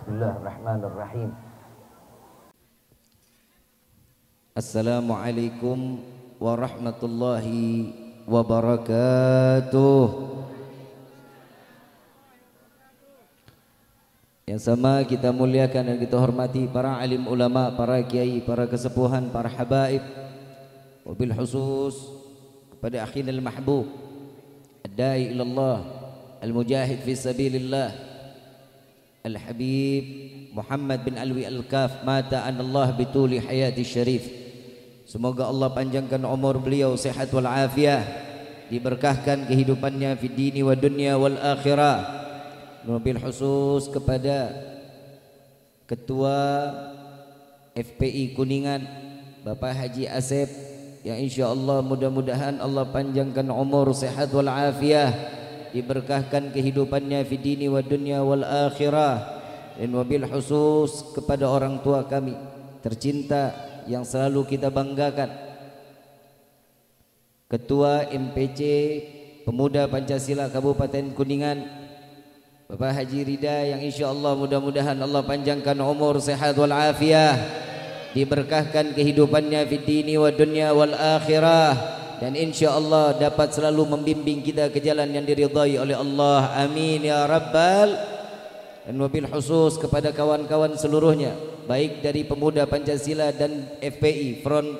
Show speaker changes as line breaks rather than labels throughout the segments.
Bismillahirrahmanirrahim. Assalamualaikum warahmatullahi wabarakatuh. Yang sama kita muliakan dan kita hormati para alim ulama, para kiai, para kesepuhan, para habaib, wabil khusus kepada akhina al-mahbub ad-da'i ilallah, al-mujahid fi sabilillah, al-habib Muhammad bin Alwi al-Kaf, mata anallah bituli hayati syarif. Semoga Allah panjangkan umur beliau, sehat wal afiah, diberkahkan kehidupannya fi dini wa dunya wal akhirah. Wabil khusus kepada Ketua FPI Kuningan Bapak Haji Asep, yang insyaallah mudah-mudahan Allah panjangkan umur, sehat wal afiah, diberkahkan kehidupannya fi dini wa dunya wal akhirah. Dan wabil khusus kepada orang tua kami tercinta yang selalu kita banggakan, Ketua MPC Pemuda Pancasila Kabupaten Kuningan Bapak Haji Rida, yang insyaallah mudah-mudahan Allah panjangkan umur, sehat wal afiah, diberkahkan kehidupannya fi dini wa dunya wal akhirah, dan insyaallah dapat selalu membimbing kita ke jalan yang diridhai oleh Allah. Amin ya rabbal. Dan wabil khusus kepada kawan-kawan seluruhnya, baik dari Pemuda Pancasila dan FPI Front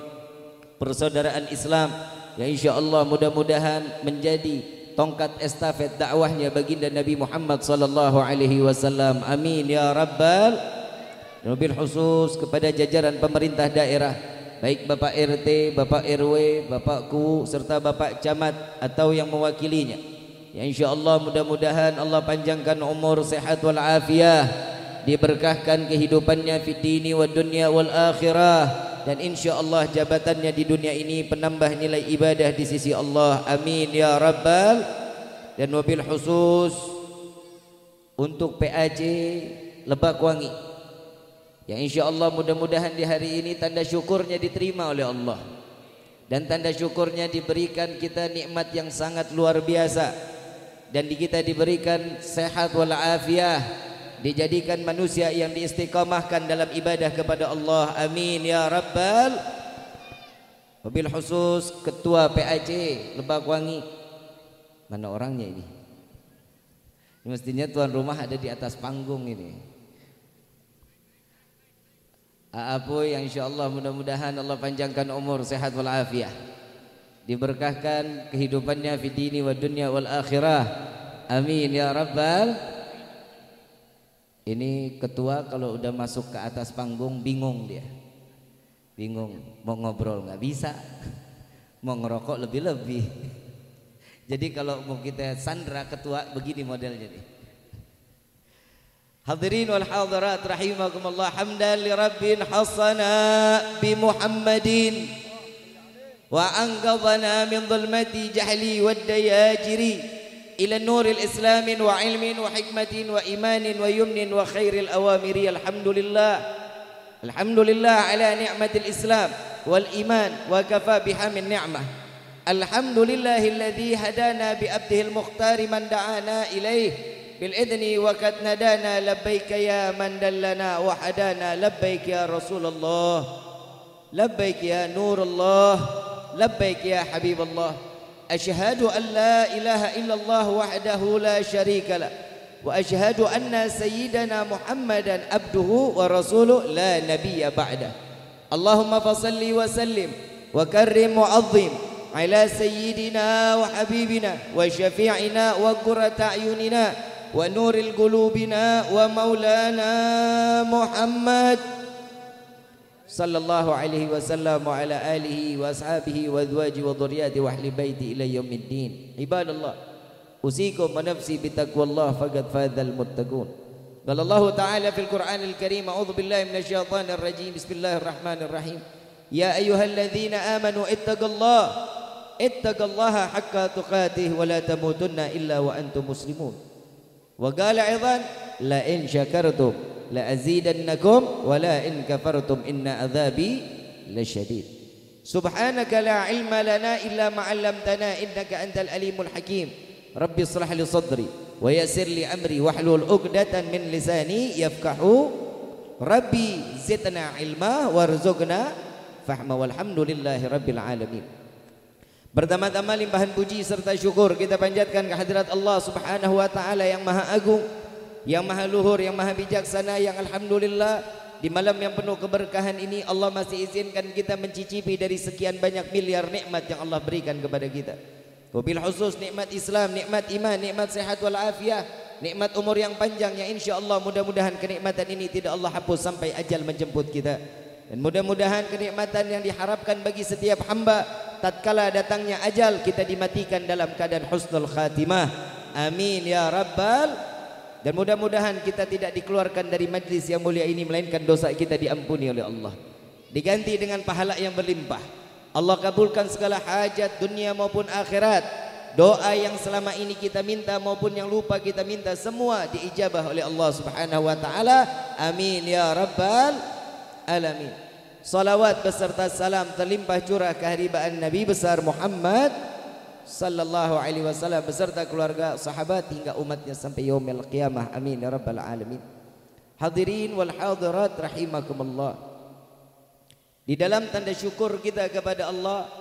Persaudaraan Islam, yang insyaallah mudah-mudahan menjadi tongkat estafet dakwahnya baginda Nabi Muhammad sallallahu alaihi wasallam. Amin ya rabbal. Dan wabil khusus kepada jajaran pemerintah daerah, baik Bapak RT, Bapak RW, Bapak KU serta Bapak Camat atau yang mewakilinya, ya insyaallah mudah-mudahan Allah panjangkan umur, sehat wal afiah, diberkahkan kehidupannya fi dini wa dunya wal akhirah, dan insyaallah jabatannya di dunia ini penambah nilai ibadah di sisi Allah. Amin ya rabbal. Dan wabil khusus untuk PAJ Lebak Wangi, yang insyaallah mudah-mudahan di hari ini tanda syukurnya diterima oleh Allah, dan tanda syukurnya diberikan kita nikmat yang sangat luar biasa, dan kita diberikan sehat wal afiah, dijadikan manusia yang diistiqamahkan dalam ibadah kepada Allah. Amin ya rabbal. Wabil khusus Ketua PAJ Lebak Wangi, mana orangnya ini? Mestinya tuan rumah ada di atas panggung ini. Apoy, yang insyaallah mudah-mudahan Allah panjangkan umur, sehat wal afiah, diberkahkan kehidupannya fi dini wa dunya wal akhirah. Amin ya rabbal. Ini ketua kalau udah masuk ke atas panggung bingung dia, bingung mau ngobrol nggak bisa, mau ngerokok lebih-lebih. Jadi kalau mau kita sandra ketua begini modelnya nih. Hadirin wal hadirat rahimakumullah, hamdan li rabbin hasana bi Muhammadin wa anqadhana min dhulmati jahli wad dayajiri إلى النور الإسلام وعلم وحكمة وإيمان ويمن وخير الأوامر. الحمد لله على نعمة الإسلام والإيمان وكفى بها من نعمة. الحمد لله الذي هدانا بأبده المختار من دعانا إليه بالإذن وقد ندانا لبيك يا من دلنا وحدانا لبيك يا رسول الله لبيك يا نور الله لبيك يا حبيب الله. أشهد أن لا إله إلا الله وحده لا شريك له وأشهد أن سيدنا محمدا عبده ورسوله لا نبي بعده. اللهم فصل وسلم وكرم وعظم على سيدنا وحبيبنا وشفيعنا وقرة أعيننا ونور قلوبنا ومولانا محمد صلى الله عليه وسلم وعلى آله وأصحابه وأزواجه وذرياته وأهل بيته إلى يوم الدين. عباد الله، أوصيكم ونفسي بتقوى الله فقد فاز المتقون. قال الله تعالى في القرآن الكريم: أعوذ بالله من الشيطان الرجيم، بسم الله الرحمن الرحيم. يا أيها الذين آمنوا اتقوا الله حق تقاته ولا تموتن إلا وأنتم مسلمون. وقال أيضا: لئن شكرتم لأزيدنكم ولئن كفرتم إن عذابي لشديد. سبحانك لا علم لنا إلا ما علمتنا إنك أنت العليم الحكيم. Rabbi shrah li sadri wa yassir li amri wahlul 'uqdatan min lisani yafqahu Rabbi zidna ilma warzuqna fahma walhamdulillahi rabbil alamin. Pertama-tama limpahan puji serta syukur kita panjatkan kehadirat Allah Subhanahu wa taala yang Maha Agung, yang Maha Luhur, yang Maha Bijaksana, yang alhamdulillah di malam yang penuh keberkahan ini Allah masih izinkan kita mencicipi dari sekian banyak miliar nikmat yang Allah berikan kepada kita. Wabil khusus nikmat Islam, nikmat iman, nikmat sehat wal afiah, nikmat umur yang panjang yang insyaallah mudah-mudahan kenikmatan ini tidak Allah hapus sampai ajal menjemput kita. Dan mudah-mudahan kenikmatan yang diharapkan bagi setiap hamba tatkala datangnya ajal kita dimatikan dalam keadaan husnul khatimah. Amin ya rabbal. Dan mudah-mudahan kita tidak dikeluarkan dari majlis yang mulia ini melainkan dosa kita diampuni oleh Allah, diganti dengan pahala yang berlimpah. Allah kabulkan segala hajat dunia maupun akhirat. Doa yang selama ini kita minta maupun yang lupa kita minta semua diijabah oleh Allah Subhanahu wa taala. Amin ya rabbal alamin. Salawat beserta salam terlimpah curah keharibaan Nabi besar Muhammad sallallahu alaihi wasallam beserta keluarga, sahabat hingga umatnya sampai yaumil qiyamah. Amin ya rabbal alamin. Hadirin wal hadirat rahimakumullah. Di dalam tanda syukur kita kepada Allah,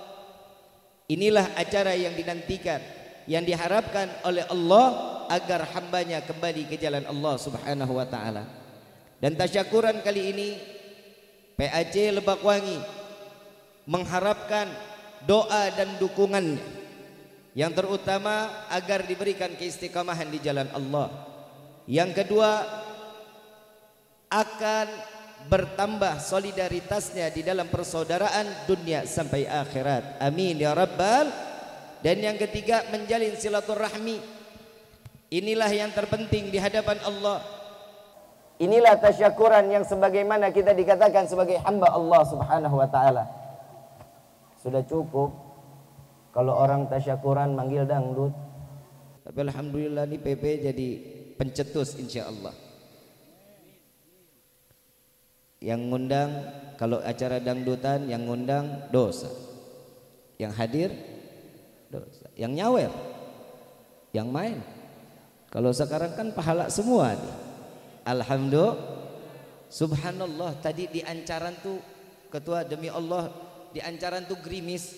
inilah acara yang dinantikan, yang diharapkan oleh Allah agar hambanya kembali ke jalan Allah Subhanahu wa taala. Dan tasyakuran kali ini PAC Lebakwangi mengharapkan doa dan dukungannya, yang terutama agar diberikan keistiqamahan di jalan Allah. Yang kedua, akan bertambah solidaritasnya di dalam persaudaraan dunia sampai akhirat. Amin ya rabbal. Dan yang ketiga, menjalin silaturahmi. Inilah yang terpenting di hadapan Allah. Inilah tasyakuran yang sebagaimana kita dikatakan sebagai hamba Allah Subhanahu wa taala. Sudah cukup kalau orang tasyakuran manggil dangdut. Tapi alhamdulillah nih PP jadi pencetus insyaallah. Yang ngundang kalau acara dangdutan yang ngundang dosa, yang hadir dosa, yang nyawer, yang main. Kalau sekarang kan pahala semua nih. Alhamdulillah, subhanallah. Tadi di Ancaran tuh ketua, demi Allah di Ancaran tuh gerimis.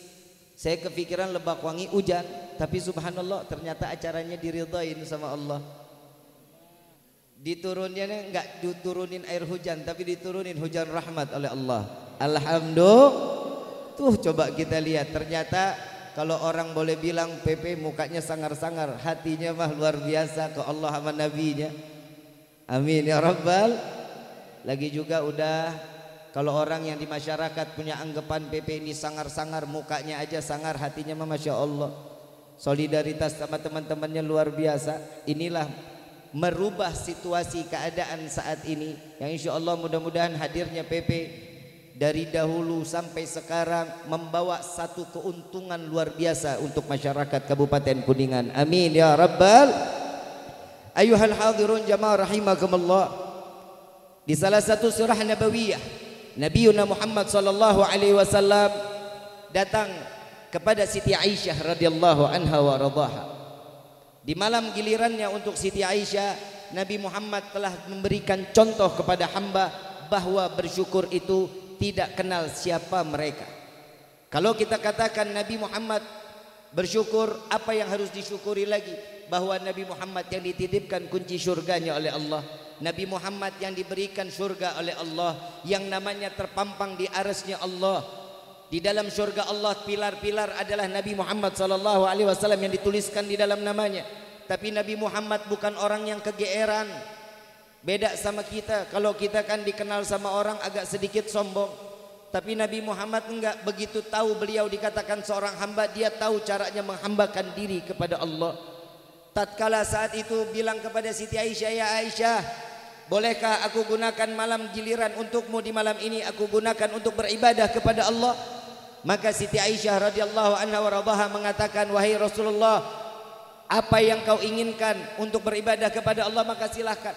Saya kepikiran Lebakwangi hujan, tapi subhanallah ternyata acaranya diridhain sama Allah. Diturunnya enggak diturunin air hujan, tapi diturunin hujan rahmat oleh Allah. Alhamdulillah. Tuh coba kita lihat, ternyata kalau orang boleh bilang PP mukanya sangar-sangar, hatinya mah luar biasa ke Allah sama nabinya. Amin ya rabbal. Lagi juga udah, kalau orang yang di masyarakat punya anggapan PP ini sangar-sangar, mukanya aja sangar, hatinya mah masya Allah. Solidaritas sama teman-temannya luar biasa. Inilah merubah situasi keadaan saat ini, yang insya Allah mudah-mudahan hadirnya PP dari dahulu sampai sekarang membawa satu keuntungan luar biasa untuk masyarakat Kabupaten Kuningan. Amin ya rabbal. Ayuhal hadirun jamaah rahimakumullah. Di salah satu surah nabawiyah, Nabiuna Muhammad sallallahu alaihi wasallam datang kepada Siti Aisyah radhiyallahu anha wa radhaha. Di malam gilirannya untuk Siti Aisyah, Nabi Muhammad telah memberikan contoh kepada hamba bahwa bersyukur itu tidak kenal siapa mereka. Kalau kita katakan Nabi Muhammad bersyukur, apa yang harus disyukuri lagi? Bahwa Nabi Muhammad yang dititipkan kunci surganya oleh Allah, Nabi Muhammad yang diberikan surga oleh Allah, yang namanya terpampang di arasnya Allah. Di dalam surga Allah pilar-pilar adalah Nabi Muhammad sallallahu alaihi wasallam yang dituliskan di dalam namanya. Tapi Nabi Muhammad bukan orang yang kegeeran. Beda sama kita. Kalau kita kan dikenal sama orang agak sedikit sombong. Tapi Nabi Muhammad enggak begitu tahu beliau dikatakan seorang hamba, dia tahu caranya menghambakan diri kepada Allah. Tatkala saat itu bilang kepada Siti Aisyah, ya Aisyah, bolehkah aku gunakan malam giliran untukmu? Di malam ini aku gunakan untuk beribadah kepada Allah. Maka Siti Aisyah radhiyallahu anha wa radhaha mengatakan, wahai Rasulullah, apa yang kau inginkan untuk beribadah kepada Allah maka silahkan.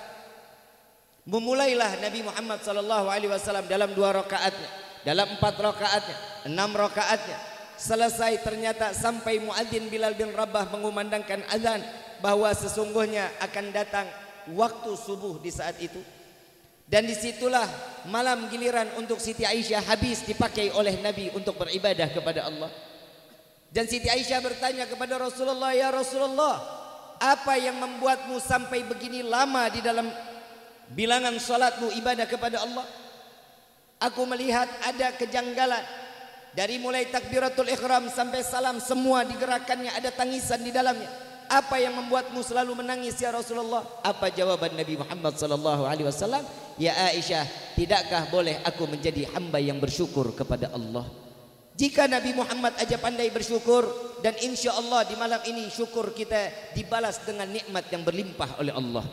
Memulailah Nabi Muhammad sallallahu alaihi wasallam dalam 2 rakaatnya, dalam 4 rakaatnya, 6 rakaatnya, Selesai ternyata sampai muadzin Bilal bin Rabah mengumandangkan azan bahwa sesungguhnya akan datang waktu subuh di saat itu. Dan disitulah malam giliran untuk Siti Aisyah habis dipakai oleh Nabi untuk beribadah kepada Allah. Dan Siti Aisyah bertanya kepada Rasulullah, "Ya Rasulullah, apa yang membuatmu sampai begini lama di dalam bilangan salatmu ibadah kepada Allah? Aku melihat ada kejanggalan. Dari mulai takbiratul ihram sampai salam semua digerakkannya, ada tangisan di dalamnya. Apa yang membuatmu selalu menangis ya Rasulullah?" Apa jawaban Nabi Muhammad sallallahu alaihi wasallam? "Ya Aisyah, tidakkah boleh aku menjadi hamba yang bersyukur kepada Allah?" Jika Nabi Muhammad aja pandai bersyukur, dan insya Allah di malam ini syukur kita dibalas dengan nikmat yang berlimpah oleh Allah.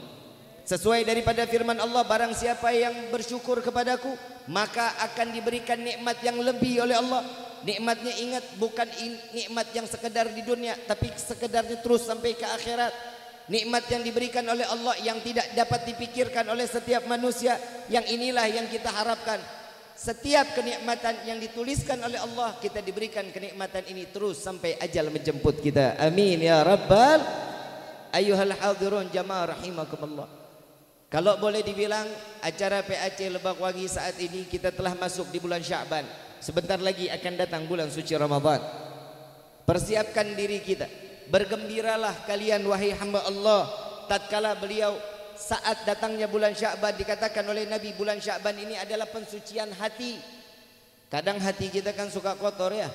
Sesuai daripada firman Allah, barang siapa yang bersyukur kepadaku maka akan diberikan nikmat yang lebih oleh Allah. Nikmatnya ingat bukan nikmat yang sekedar di dunia, tapi sekedarnya terus sampai ke akhirat. Nikmat yang diberikan oleh Allah yang tidak dapat dipikirkan oleh setiap manusia. Yang inilah yang kita harapkan. Setiap kenikmatan yang dituliskan oleh Allah, kita diberikan kenikmatan ini terus sampai ajal menjemput kita. Amin ya rabbal ayyuhal hadirun jamaah rahimakumullah. Kalau boleh dibilang, acara PAC Lebak Wangi saat ini kita telah masuk di bulan Sya'ban. Sebentar lagi akan datang bulan suci Ramadan. Persiapkan diri kita. Bergembiralah kalian wahai hamba Allah, tatkala beliau saat datangnya bulan Sya'ban, dikatakan oleh Nabi bulan Sya'ban ini adalah pensucian hati. Kadang hati kita kan suka kotor ya.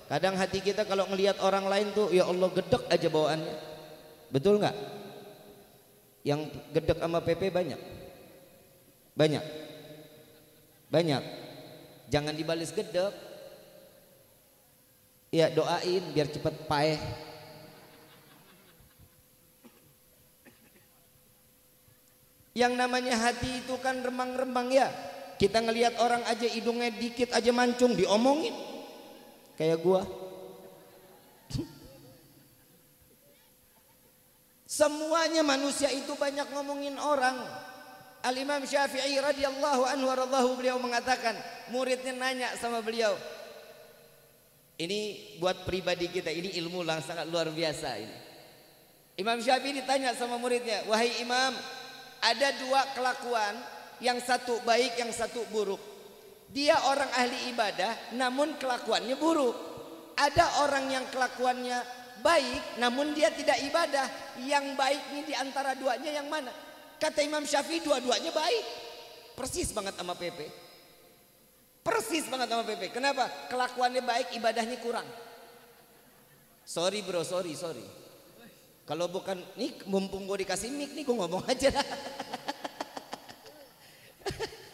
Kadang hati kita kalau ngelihat orang lain tuh ya Allah gedek aja bawaannya. Betul nggak? Yang gedek sama PP banyak. Banyak. Banyak. Jangan dibalas gedek. Ya doain biar cepat paeh. Yang namanya hati itu kan remang-remang ya. Kita ngelihat orang aja hidungnya dikit aja mancung diomongin. Kayak gua. Semuanya manusia itu banyak ngomongin orang. Al-Imam Syafi'i radhiyallahu anhu radhahu, beliau mengatakan, muridnya nanya sama beliau. Ini buat pribadi kita, ini ilmu yang sangat luar biasa ini. Imam Syafi'i ditanya sama muridnya, "Wahai Imam, ada dua kelakuan, yang satu baik, yang satu buruk. Dia orang ahli ibadah, namun kelakuannya buruk. Ada orang yang kelakuannya baik, namun dia tidak ibadah. Yang baik ini diantara duanya yang mana?" Kata Imam Syafi'i, dua-duanya baik. Persis banget sama PP. Persis banget sama PP. Kenapa? Kelakuannya baik, ibadahnya kurang. Sorry bro, sorry. Kalau bukan, nih mumpung gue dikasih mic nih gue ngomong aja lah.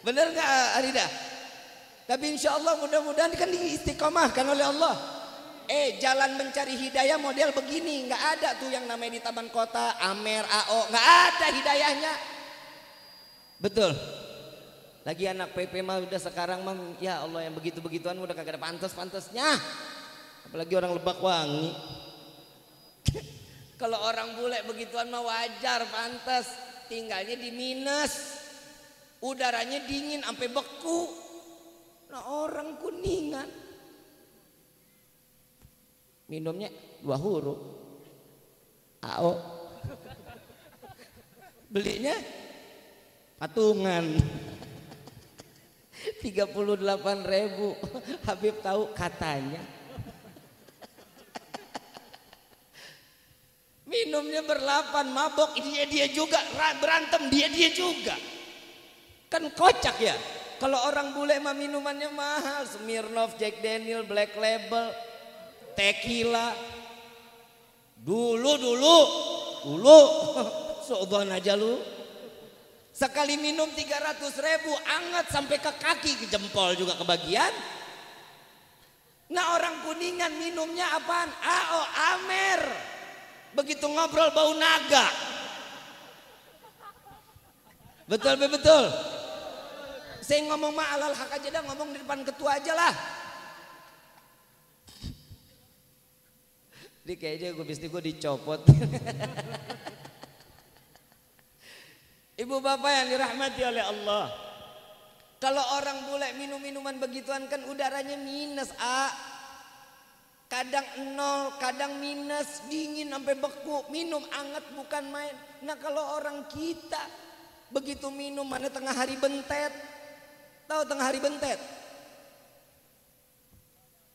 Bener gak Arida? Tapi insya Allah mudah-mudahan kan diistiqomahkan oleh Allah. Jalan mencari hidayah model begini. Gak ada tuh yang namanya di Taman Kota, Amer, AO. Gak ada hidayahnya. Betul. Lagi anak PP mah udah sekarang mah ya Allah yang begitu-begituan udah kagak ada pantas-pantasnya. Apalagi orang Lebak Wangi. Kalau orang bule begituan mah wajar, pantas. Tinggalnya di minus. Udaranya dingin sampai beku. Nah orang Kuningan minumnya 2 huruf AO, belinya patungan 38.000. Habib tahu katanya minumnya berlapan, mabok dia juga, berantem dia juga. Kan kocak ya. Kalau orang bule mah minumannya mahal, Smirnoff, Jack Daniel, Black Label, tequila. Dulu Suudon aja lu. Sekali minum 300.000, anget sampai ke kaki, ke jempol juga kebagian. Nah orang Kuningan minumnya apaan? AO, Amer. Begitu ngobrol bau naga. Betul. Saya ngomong mah alal hak aja dah, ngomong di depan ketua aja lah. Ini kayaknya gue dicopot. Ibu bapak yang dirahmati oleh Allah. Kalau orang bule minum minuman begituan kan udaranya minus
Kadang nol, kadang minus, dingin sampai beku, minum anget bukan main. Nah kalau orang kita begitu minum, mana tengah hari bentet, tahu tengah hari bentet,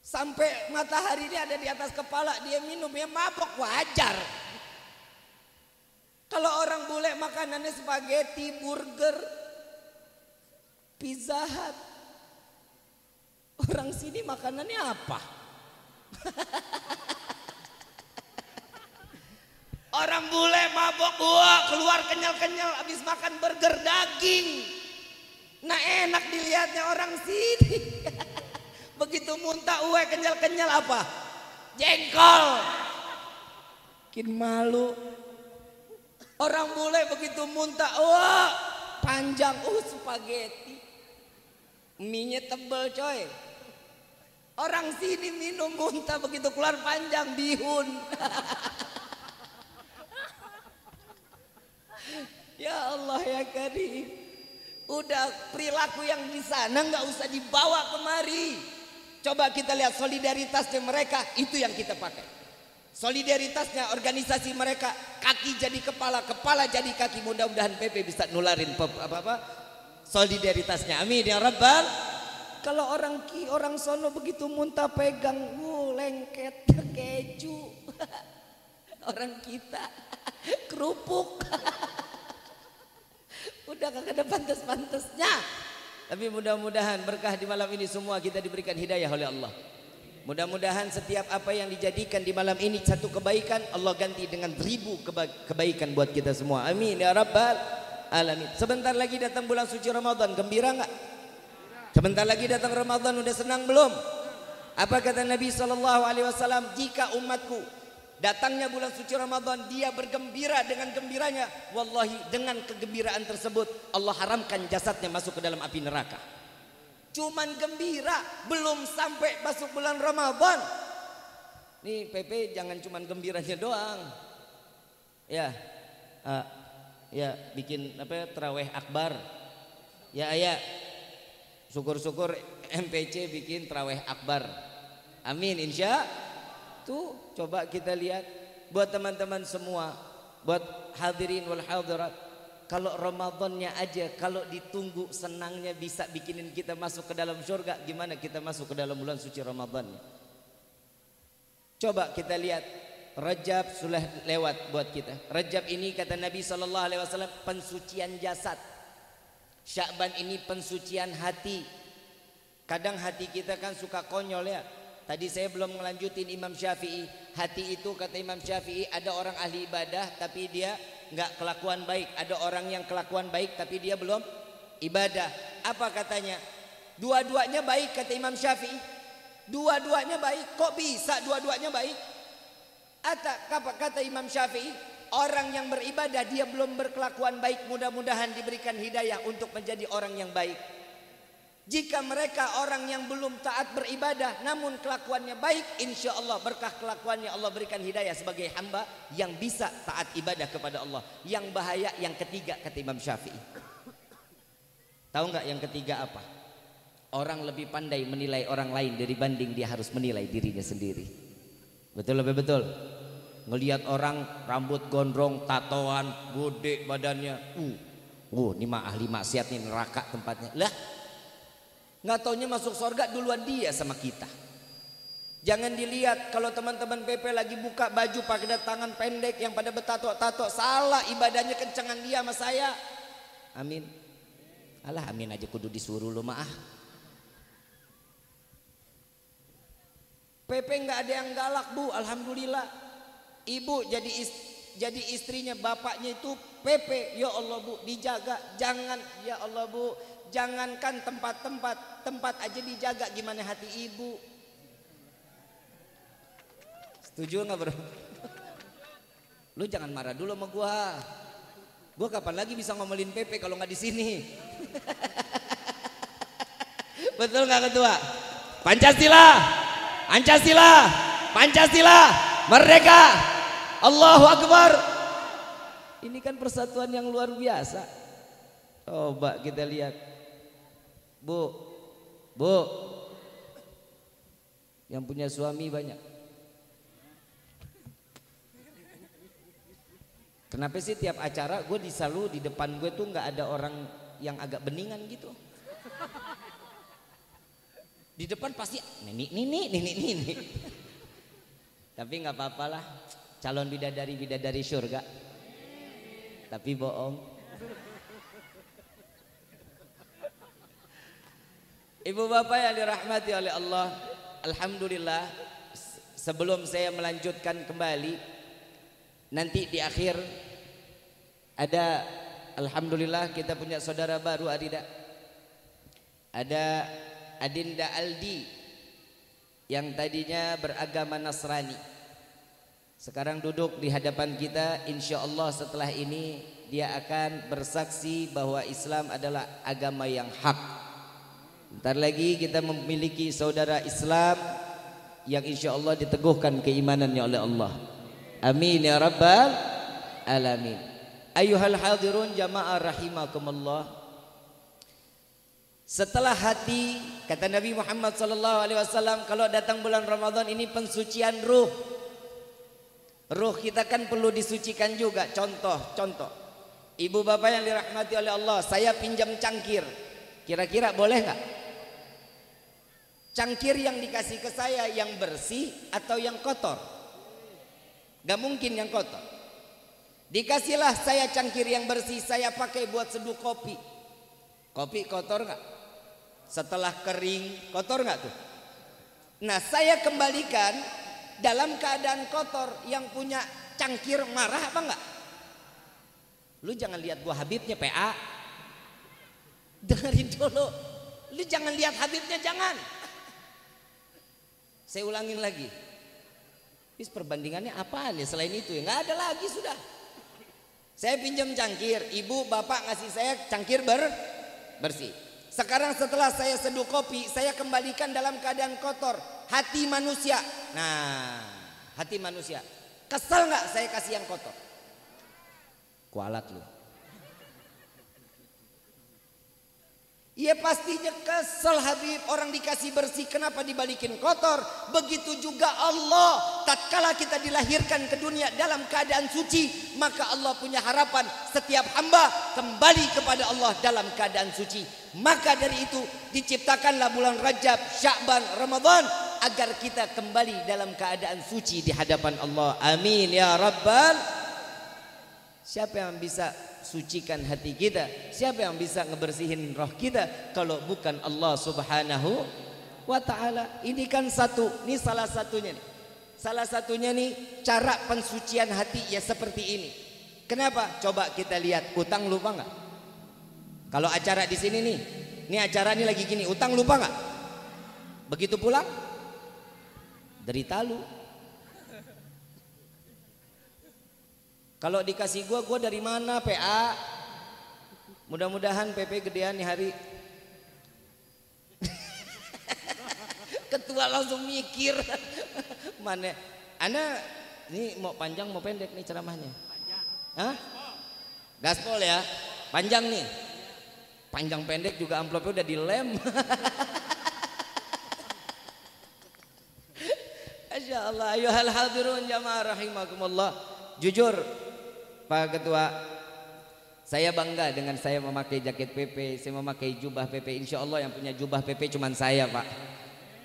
sampai matahari dia ada di atas kepala, dia minum, ya mabok, wajar. Kalau orang bule makanannya spaghetti, burger, Pizza Hut, orang sini makanannya apa? Orang bule mabok, wah keluar kenyal-kenyal habis makan burger daging. Nah enak dilihatnya orang sini. Begitu muntah uwe kenyal-kenyal apa? Jengkol. Bikin malu. Orang bule begitu muntah, wah panjang, spaghetti. Mie-nya tebel coy. Orang sini minum muntah begitu keluar panjang, bihun. Ya Allah ya Karim. Udah perilaku yang di sana nggak usah dibawa kemari. Coba kita lihat solidaritasnya mereka, itu yang kita pakai. Solidaritasnya organisasi mereka, kaki jadi kepala, kepala jadi kaki. Mudah-mudahan PP bisa nularin solidaritasnya. Amin ya Rabbal. Kalau orang sono begitu muntah pegang, lengket keju. Orang kita kerupuk. Udah kagak ada pantas-pantasnya. Tapi mudah-mudahan berkah di malam ini semua kita diberikan hidayah oleh Allah. Mudah-mudahan setiap apa yang dijadikan di malam ini satu kebaikan, Allah ganti dengan 1000 kebaikan buat kita semua. Amin ya Rabbal alamin. Sebentar lagi datang bulan suci Ramadan, gembira nggak? Sebentar lagi datang Ramadan, udah senang belum? Apa kata Nabi SAW? Jika umatku datangnya bulan suci Ramadan, dia bergembira dengan gembiranya, wallahi dengan kegembiraan tersebut Allah haramkan jasadnya masuk ke dalam api neraka. Cuman gembira, belum sampai masuk bulan Ramadan. Nih PP jangan cuman gembiranya doang. Ya, ya bikin taraweh akbar. Ya ayah, syukur-syukur MPC bikin taraweh akbar. Amin insya. Tuh coba kita lihat buat teman-teman semua, buat hadirin wal hadirat, kalau Ramadannya aja kalau ditunggu senangnya bisa bikinin kita masuk ke dalam surga, gimana kita masuk ke dalam bulan suci Ramadan? Coba kita lihat, Rajab sudah lewat buat kita. Rajab ini kata Nabi SAW pensucian jasad. Sya'ban ini pensucian hati. Kadang hati kita kan suka konyol ya. Tadi saya belum ngelanjutin Imam Syafi'i. Hati itu kata Imam Syafi'i ada orang ahli ibadah tapi dia nggak kelakuan baik. Ada orang yang kelakuan baik tapi dia belum ibadah. Apa katanya? Dua-duanya baik kata Imam Syafi'i. Dua-duanya baik. Kok bisa dua-duanya baik? Kata Imam Syafi'i, orang yang beribadah dia belum berkelakuan baik, mudah-mudahan diberikan hidayah untuk menjadi orang yang baik. Jika mereka orang yang belum taat beribadah namun kelakuannya baik, insya Allah berkah kelakuannya Allah berikan hidayah sebagai hamba yang bisa taat ibadah kepada Allah. Yang bahaya yang ketiga kata Imam Syafi'i. Tahu nggak yang ketiga apa? Orang lebih pandai menilai orang lain dibanding dia harus menilai dirinya sendiri. Betul lebih betul. Ngelihat orang rambut gondrong, tatoan, gede badannya, ini mah ahli maksiat nih, neraka tempatnya. Lah, nggak taunya masuk surga duluan dia sama kita. Jangan dilihat kalau teman-teman PP lagi buka baju pakai tangan pendek yang pada betato-tato, salah ibadahnya kencengan dia sama saya. Amin. Alah amin aja kudu disuruh lu mah. PP nggak ada yang galak bu, alhamdulillah. Ibu jadi istrinya bapaknya itu PP, ya Allah bu dijaga, jangan ya Allah bu, jangankan tempat aja dijaga, gimana hati ibu? Setuju nggak bro? Lu jangan marah dulu sama gua kapan lagi bisa ngomelin PP kalau nggak di sini? Betul nggak ketua? Pancasila, Pancasila, Pancasila, merdeka, Allahu Akbar. Ini kan persatuan yang luar biasa. Coba kita lihat. Bu, yang punya suami banyak. Kenapa sih tiap acara gue selalu di depan gue tuh nggak ada orang yang agak beningan gitu. Di depan pasti nini. Tapi nggak apa-apa lah, calon bidadari surga. Tapi bohong. Ibu bapak yang dirahmati oleh Allah, alhamdulillah. Sebelum saya melanjutkan kembali, nanti di akhir ada, alhamdulillah kita punya saudara baru Arida. Ada Adinda Aldi yang tadinya beragama Nasrani, sekarang duduk di hadapan kita. Insya Allah setelah ini dia akan bersaksi bahwa Islam adalah agama yang hak. Bentar lagi kita memiliki saudara Islam yang insya Allah diteguhkan keimanannya oleh Allah. Amin ya rabbal alamin. Ayuhal hadirun jamaah rahimakumullah. Setelah hati, kata Nabi Muhammad SAW, kalau datang bulan Ramadan ini pensucian ruh. Ruh kita kan perlu disucikan juga. Contoh, ibu bapak yang dirahmati oleh Allah, saya pinjam cangkir, kira-kira boleh nggak? Cangkir yang dikasih ke saya yang bersih atau yang kotor? Gak mungkin yang kotor. Dikasihlah saya cangkir yang bersih, saya pakai buat seduh kopi. Kopi kotor nggak? Setelah kering kotor nggak tuh? Nah saya kembalikan dalam keadaan kotor. Yang punya cangkir marah apa nggak? Lu jangan lihat gua Habibnya PA. Dengerin dulu. Lu jangan lihat Habibnya, jangan. Saya ulangin lagi. Bis perbandingannya apaan ya selain itu ya? Nggak ada lagi sudah. Saya pinjam cangkir, ibu bapak ngasih saya cangkir bersih. Sekarang setelah saya seduh kopi, saya kembalikan dalam keadaan kotor. Hati manusia. Nah, hati manusia. Kesel nggak saya kasih yang kotor? Kualat lu. Iya pastinya kesel Habib. Orang dikasih bersih kenapa dibalikin kotor? Begitu juga Allah. Tatkala kita dilahirkan ke dunia dalam keadaan suci, maka Allah punya harapan setiap hamba kembali kepada Allah dalam keadaan suci. Maka dari itu diciptakanlah bulan Rajab, Sya'ban, Ramadan, agar kita kembali dalam keadaan suci di hadapan Allah. Amin ya rabbal. Siapa yang bisa sucikan hati kita? Siapa yang bisa ngebersihin roh kita kalau bukan Allah Subhanahu wa ta'ala? Ini kan satu, ini salah satunya nih. Salah satunya nih cara pensucian hati ya seperti ini. Kenapa? Coba kita lihat, utang lupa nggak? Kalau acara di sini nih, ini acara ini lagi gini, utang lupa nggak? Begitu pulang, derita lu. Kalau dikasih gua dari mana PA? Mudah-mudahan PP gedean nih hari. Ketua langsung mikir. Mana? Ana ini mau panjang mau pendek nih ceramahnya? Panjang. Hah? Gaspol ya. Panjang nih. Panjang pendek juga amplopnya udah dilem. Masya Allah. Ayuhal hadirun jamaah rahimakumullah. Jujur Pak Ketua, saya bangga dengan saya memakai jaket PP, saya memakai jubah PP. Insya Allah yang punya jubah PP cuman saya Pak.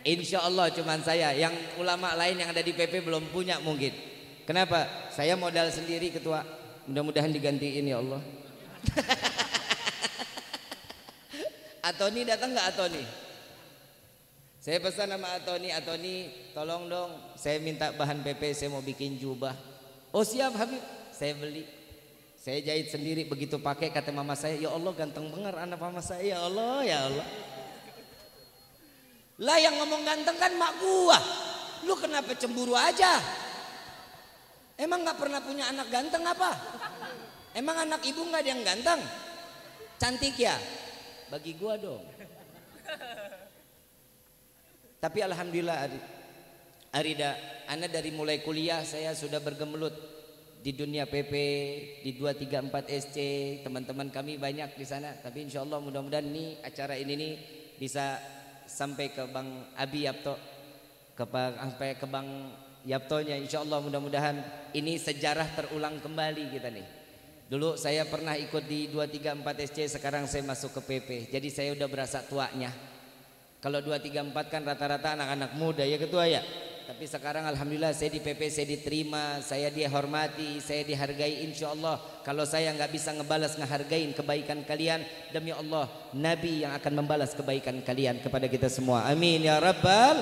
Insya Allah cuman saya. Yang ulama lain yang ada di PP belum punya mungkin. Kenapa? Saya modal sendiri Ketua. Mudah-mudahan digantiin ya Allah. Atoni datang nggak Atoni? Saya pesan sama Atoni, tolong dong, saya minta bahan PP, saya mau bikin jubah. Oh siap Habib, saya beli. Saya jahit sendiri, begitu pakai kata mama saya, ya Allah ganteng banget anak mama saya, ya Allah, ya Allah. Lah yang ngomong ganteng kan mak gua. Lu kenapa cemburu aja? Emang nggak pernah punya anak ganteng apa? Emang anak ibu nggak ada yang ganteng? Cantik ya? Bagi gua dong. Tapi alhamdulillah Arida, ana dari mulai kuliah saya sudah bergemelut di dunia PP, di 234 SC, teman-teman kami banyak di sana. Tapi insya Allah mudah-mudahan nih acara ini nih bisa sampai ke Bang Abi Yapto, sampai ke Bang Yaptonya. Insya Allah mudah-mudahan ini sejarah terulang kembali kita nih. Dulu saya pernah ikut di 234 SC, sekarang saya masuk ke PP. Jadi saya udah berasa tuanya. Kalau 234 kan rata-rata anak-anak muda ya ketua ya. Tapi sekarang alhamdulillah saya di PP, saya diterima, saya dihormati, saya dihargai insya Allah. Kalau saya nggak bisa ngebalas ngehargain kebaikan kalian, demi Allah Nabi yang akan membalas kebaikan kalian kepada kita semua. Amin ya rabbal.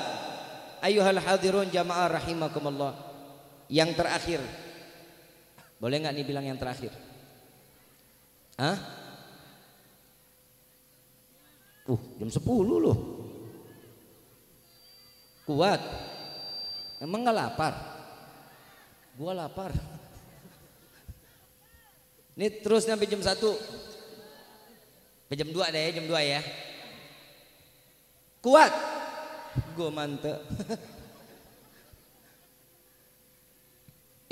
Ayuhal hadirun jamaah rahimakumullah. Yang terakhir, boleh nggak nih bilang yang terakhir? Hah? Jam 10 loh. Kuat. Emang nggak lapar? Gua lapar. Ini terus sampai jam 1. Sampai jam 2 deh ya, jam 2 ya. Kuat. Gua mantep.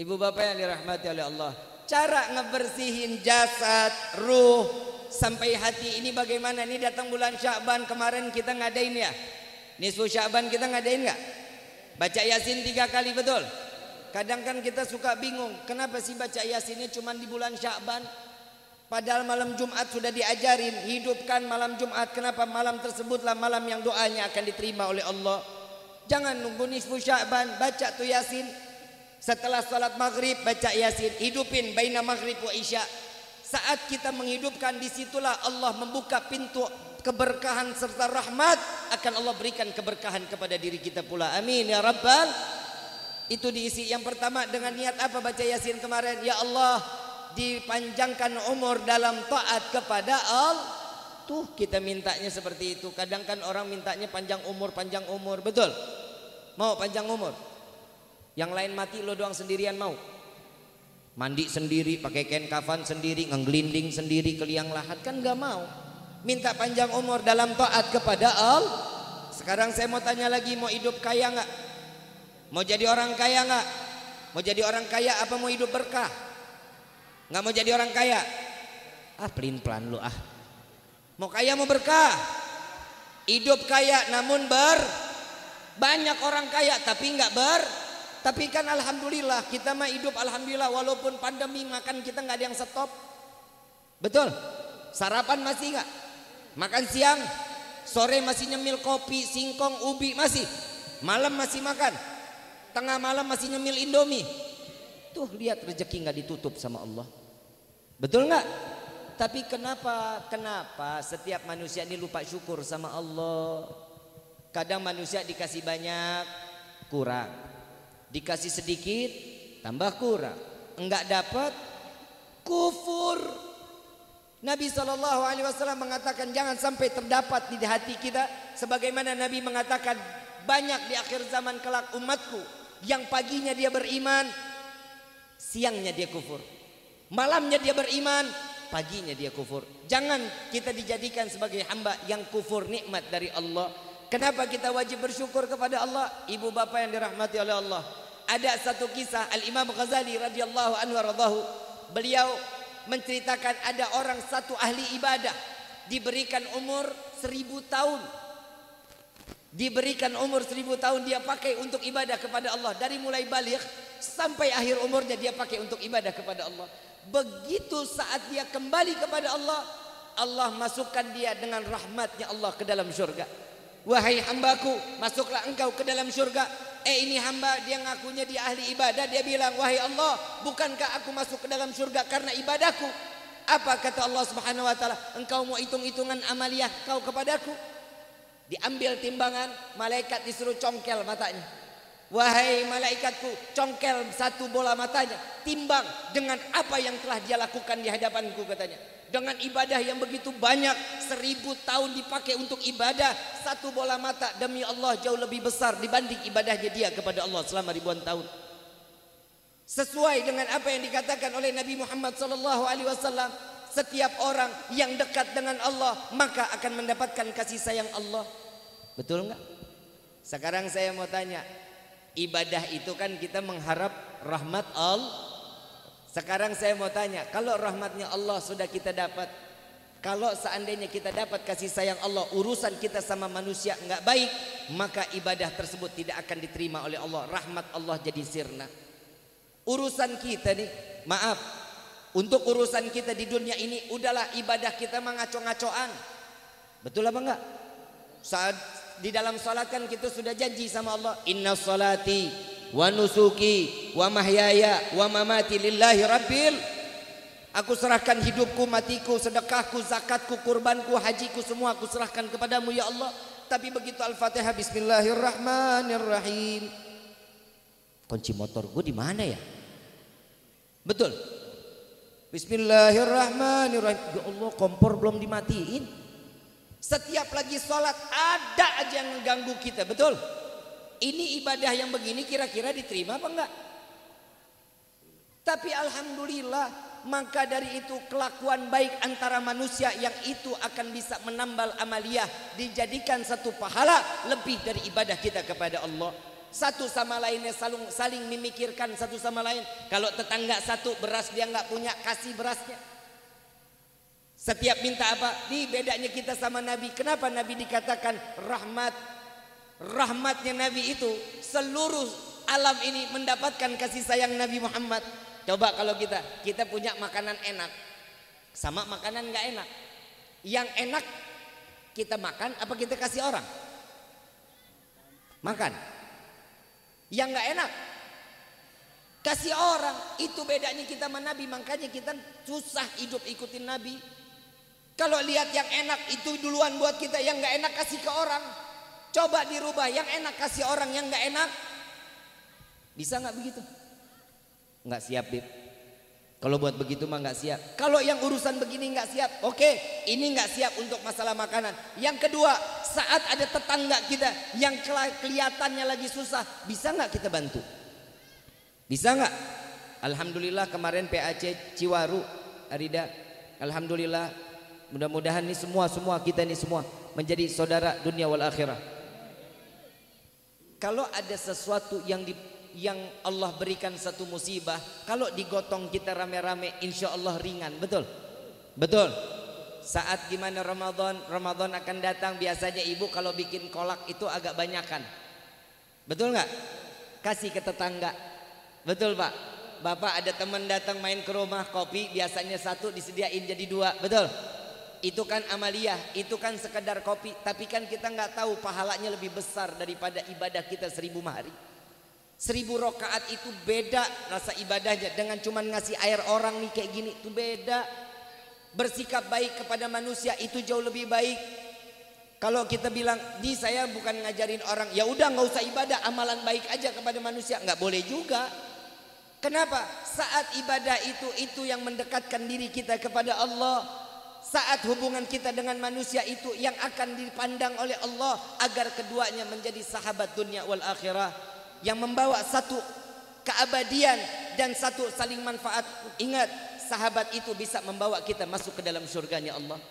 Ibu bapak yang dirahmati oleh Allah, cara ngebersihin jasad, ruh, sampai hati ini bagaimana? Ini datang bulan Sya'ban, kemarin kita ngadain ya. Nisfu Sya'ban kita ngadain nggak? Baca Yasin 3 kali, betul? Kadang kan kita suka bingung, kenapa sih baca Yasinnya cuma di bulan Sya'ban? Padahal malam Jumat sudah diajarin, hidupkan malam Jumat. Kenapa malam tersebutlah malam yang doanya akan diterima oleh Allah? Jangan nunggu nisfu Sya'ban, baca tuh Yasin. Setelah salat maghrib baca Yasin, hidupin baina maghrib wa isya. Saat kita menghidupkan, disitulah Allah membuka pintu keberkahan serta rahmat. Akan Allah berikan keberkahan kepada diri kita pula. Amin ya rabbal. Itu diisi yang pertama dengan niat apa baca Yasin kemarin? Ya Allah, dipanjangkan umur dalam taat kepada Allah. Tuh kita mintanya seperti itu. Kadang kan orang mintanya panjang umur, betul? Mau panjang umur? Yang lain mati, lo doang sendirian mau? Mandi sendiri, pakai kain kafan sendiri, ngeglinding sendiri ke liang lahat, kan gak mau. Minta panjang umur dalam taat kepada Allah. Sekarang saya mau tanya lagi, mau hidup kaya gak? Mau jadi orang kaya gak? Mau jadi orang kaya apa mau hidup berkah? Gak mau jadi orang kaya? Pelin-pelan lo Mau kaya mau berkah? Hidup kaya namun banyak orang kaya tapi nggak tapi kan alhamdulillah kita mah hidup alhamdulillah, walaupun pandemi makan kita nggak ada yang stop. Betul? Sarapan masih nggak? Makan siang, sore masih nyemil kopi, singkong, ubi masih. Malam masih makan. Tengah malam masih nyemil Indomie. Tuh lihat rezeki nggak ditutup sama Allah. Betul nggak? Tapi kenapa setiap manusia ini lupa syukur sama Allah? Kadang manusia dikasih banyak kurang. Dikasih sedikit tambah kurang, enggak dapat kufur. Nabi SAW mengatakan jangan sampai terdapat di hati kita, sebagaimana Nabi mengatakan banyak di akhir zaman kelak umatku yang paginya dia beriman, siangnya dia kufur, malamnya dia beriman, paginya dia kufur. Jangan kita dijadikan sebagai hamba yang kufur nikmat dari Allah. Kenapa kita wajib bersyukur kepada Allah? Ibu bapak yang dirahmati oleh Allah, ada satu kisah Al-Imam Ghazali radhiyallahu anhu radhahu. Beliau menceritakan ada orang satu ahli ibadah diberikan umur 1000 tahun. Diberikan umur 1000 tahun dia pakai untuk ibadah kepada Allah. Dari mulai baligh sampai akhir umurnya dia pakai untuk ibadah kepada Allah. Begitu saat dia kembali kepada Allah, Allah masukkan dia dengan rahmatnya Allah ke dalam surga. Wahai hambaku, masuklah engkau ke dalam surga. Ini hamba, dia ngakunya dia ahli ibadah. Dia bilang, wahai Allah, bukankah aku masuk ke dalam surga karena ibadahku? Apa kata Allah Subhanahu wa ta'ala? Engkau mau hitung-hitungan amaliyah kau kepadaku? Diambil timbangan, malaikat disuruh congkel matanya. Wahai malaikatku, congkel satu bola matanya, timbang dengan apa yang telah dia lakukan di hadapanku, katanya. Dengan ibadah yang begitu banyak, 1000 tahun dipakai untuk ibadah, satu bola mata demi Allah jauh lebih besar dibanding ibadahnya dia kepada Allah selama ribuan tahun. Sesuai dengan apa yang dikatakan oleh Nabi Muhammad SAW, setiap orang yang dekat dengan Allah maka akan mendapatkan kasih sayang Allah. Betul nggak? Sekarang saya mau tanya, ibadah itu kan kita mengharap rahmat Allah. Sekarang saya mau tanya, kalau rahmatnya Allah sudah kita dapat, kalau seandainya kita dapat kasih sayang Allah, urusan kita sama manusia enggak baik, maka ibadah tersebut tidak akan diterima oleh Allah. Rahmat Allah jadi sirna. Urusan kita nih, maaf, Untuk urusan kita di dunia ini, udahlah ibadah kita mengaco-ngacoan. Betul apa enggak? Saat di dalam salat kan kita sudah janji sama Allah, inna salati wa nusuki wa mahyaya wa mamati lillahi rabbil. Aku serahkan hidupku, matiku, sedekahku, zakatku, kurbanku, hajiku, semua aku serahkan kepadamu ya Allah. Tapi begitu Al-Fatihah, bismillahirrahmanirrahim, kunci motor gue di mana ya? Betul. Bismillahirrahmanirrahim. Ya Allah, kompor belum dimatiin. Setiap lagi sholat ada aja yang mengganggu kita. Betul. Ini ibadah yang begini kira-kira diterima apa enggak? Tapi alhamdulillah, maka dari itu kelakuan baik antara manusia yang itu akan bisa menambal amaliyah, dijadikan satu pahala lebih dari ibadah kita kepada Allah. Satu sama lainnya saling memikirkan satu sama lain. Kalau tetangga satu beras dia nggak punya, kasih berasnya. Setiap minta apa? Ini bedanya kita sama Nabi. Kenapa Nabi dikatakan rahmat? Rahmatnya Nabi itu seluruh alam ini mendapatkan kasih sayang Nabi Muhammad. Coba kalau kita punya makanan enak sama makanan nggak enak. Yang enak kita makan apa kita kasih orang? Makan. Yang nggak enak kasih orang. Itu bedanya kita sama Nabi. Makanya kita susah hidup ikutin Nabi. Kalau lihat yang enak itu duluan buat kita, yang nggak enak kasih ke orang. Coba dirubah, yang enak kasih orang, yang nggak enak. Bisa nggak begitu? Nggak siap, Bib. Kalau buat begitu mah nggak siap. Kalau yang urusan begini nggak siap, oke, ini nggak siap untuk masalah makanan. Yang kedua, saat ada tetangga kita yang kelihatannya lagi susah, bisa nggak kita bantu? Bisa nggak? Alhamdulillah kemarin PAC Ciwaru, Arida, alhamdulillah, mudah-mudahan nih semua kita nih semua menjadi saudara dunia wal akhirah. Kalau ada sesuatu yang Allah berikan satu musibah, kalau digotong kita rame-rame, insya Allah ringan. Betul? Betul. Saat gimana Ramadan akan datang, biasanya ibu kalau bikin kolak itu agak banyakan. Betul nggak? Kasih ke tetangga. Betul Pak? Bapak ada teman datang main ke rumah, kopi biasanya satu disediain jadi dua. Betul? Itu kan amaliyah, itu kan sekedar kopi. Tapi kan kita nggak tahu pahalanya lebih besar daripada ibadah kita 1000 hari. 1000 rakaat itu beda rasa ibadahnya dengan cuman ngasih air orang nih kayak gini, itu beda. Bersikap baik kepada manusia itu jauh lebih baik. Kalau kita bilang, di saya bukan ngajarin orang, ya udah nggak usah ibadah, amalan baik aja kepada manusia, nggak boleh juga. Kenapa? Saat ibadah itu yang mendekatkan diri kita kepada Allah. Saat hubungan kita dengan manusia itu yang akan dipandang oleh Allah agar keduanya menjadi sahabat dunia wal akhirah, yang membawa satu keabadian dan satu saling manfaat. Ingat, sahabat itu bisa membawa kita masuk ke dalam surganya Allah.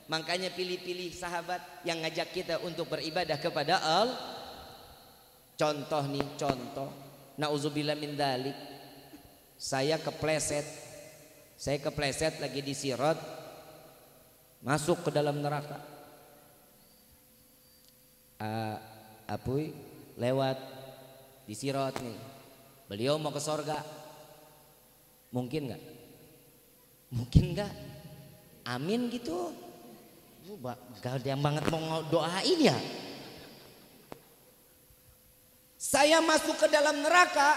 Makanya pilih-pilih sahabat yang ngajak kita untuk beribadah kepada Allah. Contoh nih, contoh. Nauzubillah min dzalik. Saya kepleset lagi di sirat, masuk ke dalam neraka. Apuy lewat di sirat nih, beliau mau ke sorga, mungkin nggak? Mungkin nggak? Amin gitu. Gak ada yang banget mau doain ya. Saya masuk ke dalam neraka,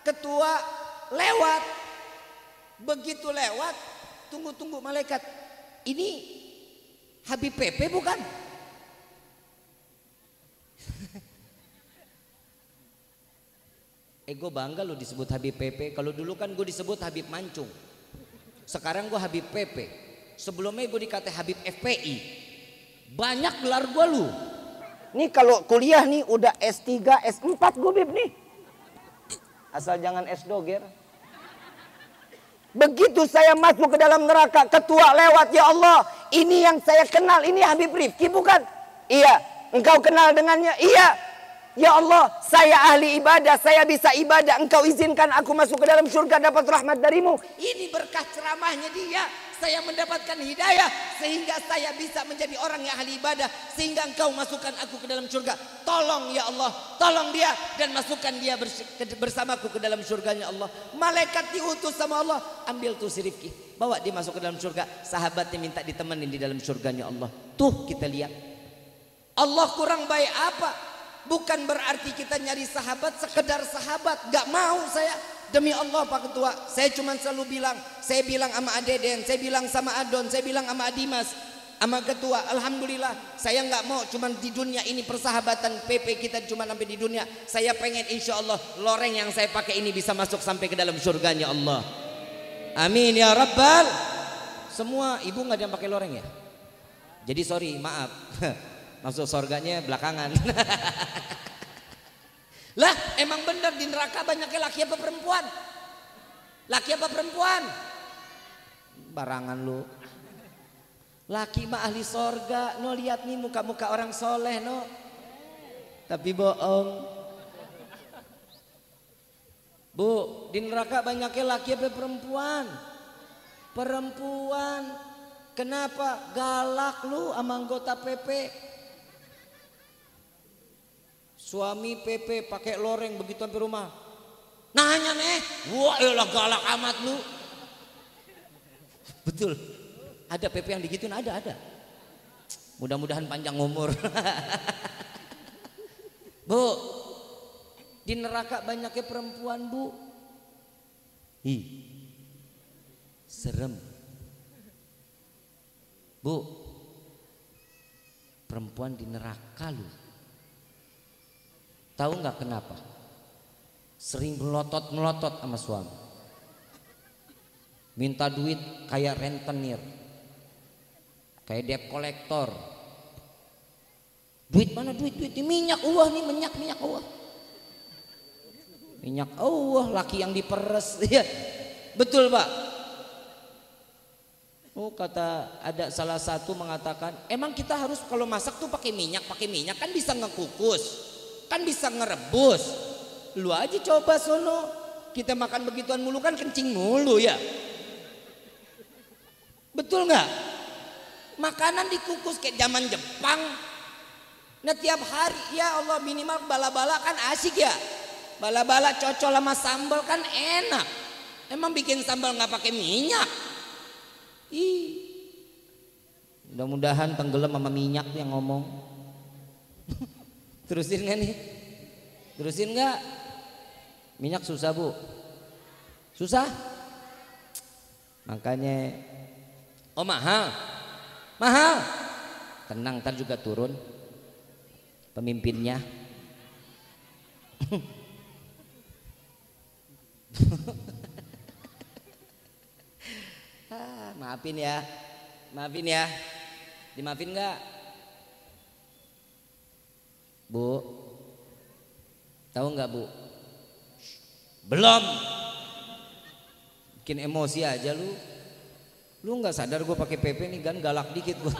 ketua lewat, begitu lewat, tunggu malaikat. Ini Habib Pepe bukan? Gue bangga lo disebut Habib Pepe. Kalau dulu kan gue disebut Habib Mancung. Sekarang gue Habib Pepe. Sebelumnya gue dikata Habib FPI. Banyak gelar gue lu. Nih kalau kuliah nih udah S3, S4 gue Bib nih. Asal jangan S doger. Begitu saya masuk ke dalam neraka, ketua lewat, ya Allah, ini yang saya kenal, ini Habib Rifki bukan? Iya. Engkau kenal dengannya? Iya. Ya Allah, saya ahli ibadah, saya bisa ibadah, engkau izinkan aku masuk ke dalam surga dapat rahmat darimu. Ini berkah ceramahnya dia. saya mendapatkan hidayah sehingga saya bisa menjadi orang yang ahli ibadah, sehingga engkau masukkan aku ke dalam surga. Tolong ya Allah, tolong dia dan masukkan dia bersamaku ke dalam surganya Allah. Malaikat diutus sama Allah, ambil tuh si Rifki, bawa dia masuk ke dalam surga. Sahabatnya minta ditemenin di dalam surganya Allah. Tuh kita lihat, Allah kurang baik apa? Bukan berarti kita nyari sahabat sekedar sahabat. Gak mau saya. Demi Allah Pak Ketua, saya cuma selalu bilang, saya bilang sama Adeden, saya bilang sama Adon, saya bilang sama Adimas, sama Ketua, alhamdulillah saya nggak mau cuma di dunia ini persahabatan PP kita cuma sampai di dunia. Saya pengen insya Allah loreng yang saya pakai ini bisa masuk sampai ke dalam surganya Allah. Amin ya Rabbal. Semua ibu nggak ada yang pakai loreng ya? Jadi sorry, maaf. Masuk surganya belakangan. Lah emang bener di neraka banyaknya laki apa perempuan? Laki apa perempuan? Barangan lu. Laki mah ahli sorga. No lihat nih muka-muka orang soleh no. Tapi bohong. Bu, di neraka banyaknya laki apa perempuan? Perempuan. Kenapa? Galak lu sama anggota PP. Suami PP pakai loreng begitu sampai rumah. Nanya nih, wah elah galak amat lu. Betul. Ada PP yang digituin, ada. Mudah-mudahan panjang umur. Bu, di neraka banyaknya perempuan, Bu. Ih. Serem. Bu. Perempuan di neraka lu. Tahu nggak kenapa? Sering melotot sama suami. Minta duit kayak rentenir. Kayak debt kolektor. Duit mana duit? Di minyak uah nih, minyak uah. Minyak uah, laki yang diperes. Ya, betul Pak. Oh kata ada salah satu mengatakan, emang kita harus kalau masak tuh pakai minyak kan bisa ngekukus. Kan bisa ngerebus. Lu aja coba sono. Kita makan begituan mulu kan kencing mulu ya. Betul nggak? Makanan dikukus kayak zaman Jepang. Nah tiap hari ya Allah minimal bala-bala kan asik ya. Bala-bala cocol sama sambal kan enak. Emang bikin sambal nggak pakai minyak? Ih. Mudah-mudahan tenggelam sama minyak yang ngomong. Terusin gak nih? Terusin gak? Minyak susah Bu? Susah? Makanya oh mahal? Mahal? Tenang ntar juga turun pemimpinnya. Maafin ya. Dimaafin gak? Bu, tahu nggak Bu? Belum. Bikin emosi aja lu. Lu nggak sadar gue pakai PP nih kan galak dikit gue.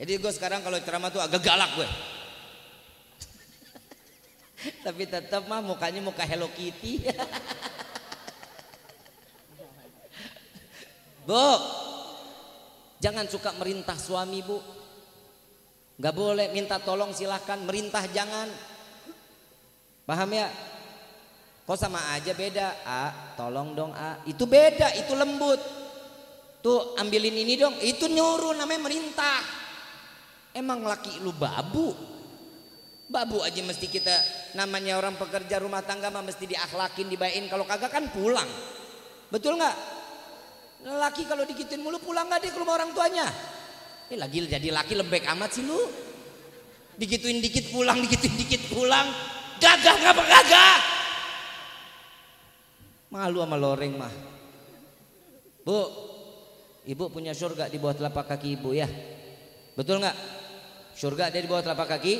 Jadi gue sekarang kalau ceramah tuh agak galak gue. Tapi tetap mah mukanya muka Hello Kitty. Bu, jangan suka merintah suami Bu. Gak boleh, minta tolong silahkan, merintah jangan. Paham ya? Kok sama aja beda. Tolong dong itu beda, itu lembut. Tuh ambilin ini dong, itu nyuruh namanya merintah. Emang laki lu babu? Babu aja mesti kita, namanya orang pekerja rumah tangga mah mesti diakhlakin, dibayain. Kalau kagak kan pulang. Betul nggak? Laki kalau digituin mulu pulang nggak dia ke rumah orang tuanya? Lagi jadi laki lembek amat sih lu. Digituin dikit pulang, digituin dikit pulang. Gagah ngapa gagah? Malu sama loreng mah. Bu, ibu punya surga di bawah telapak kaki ibu ya. Betul nggak? Surga ada di bawah telapak kaki.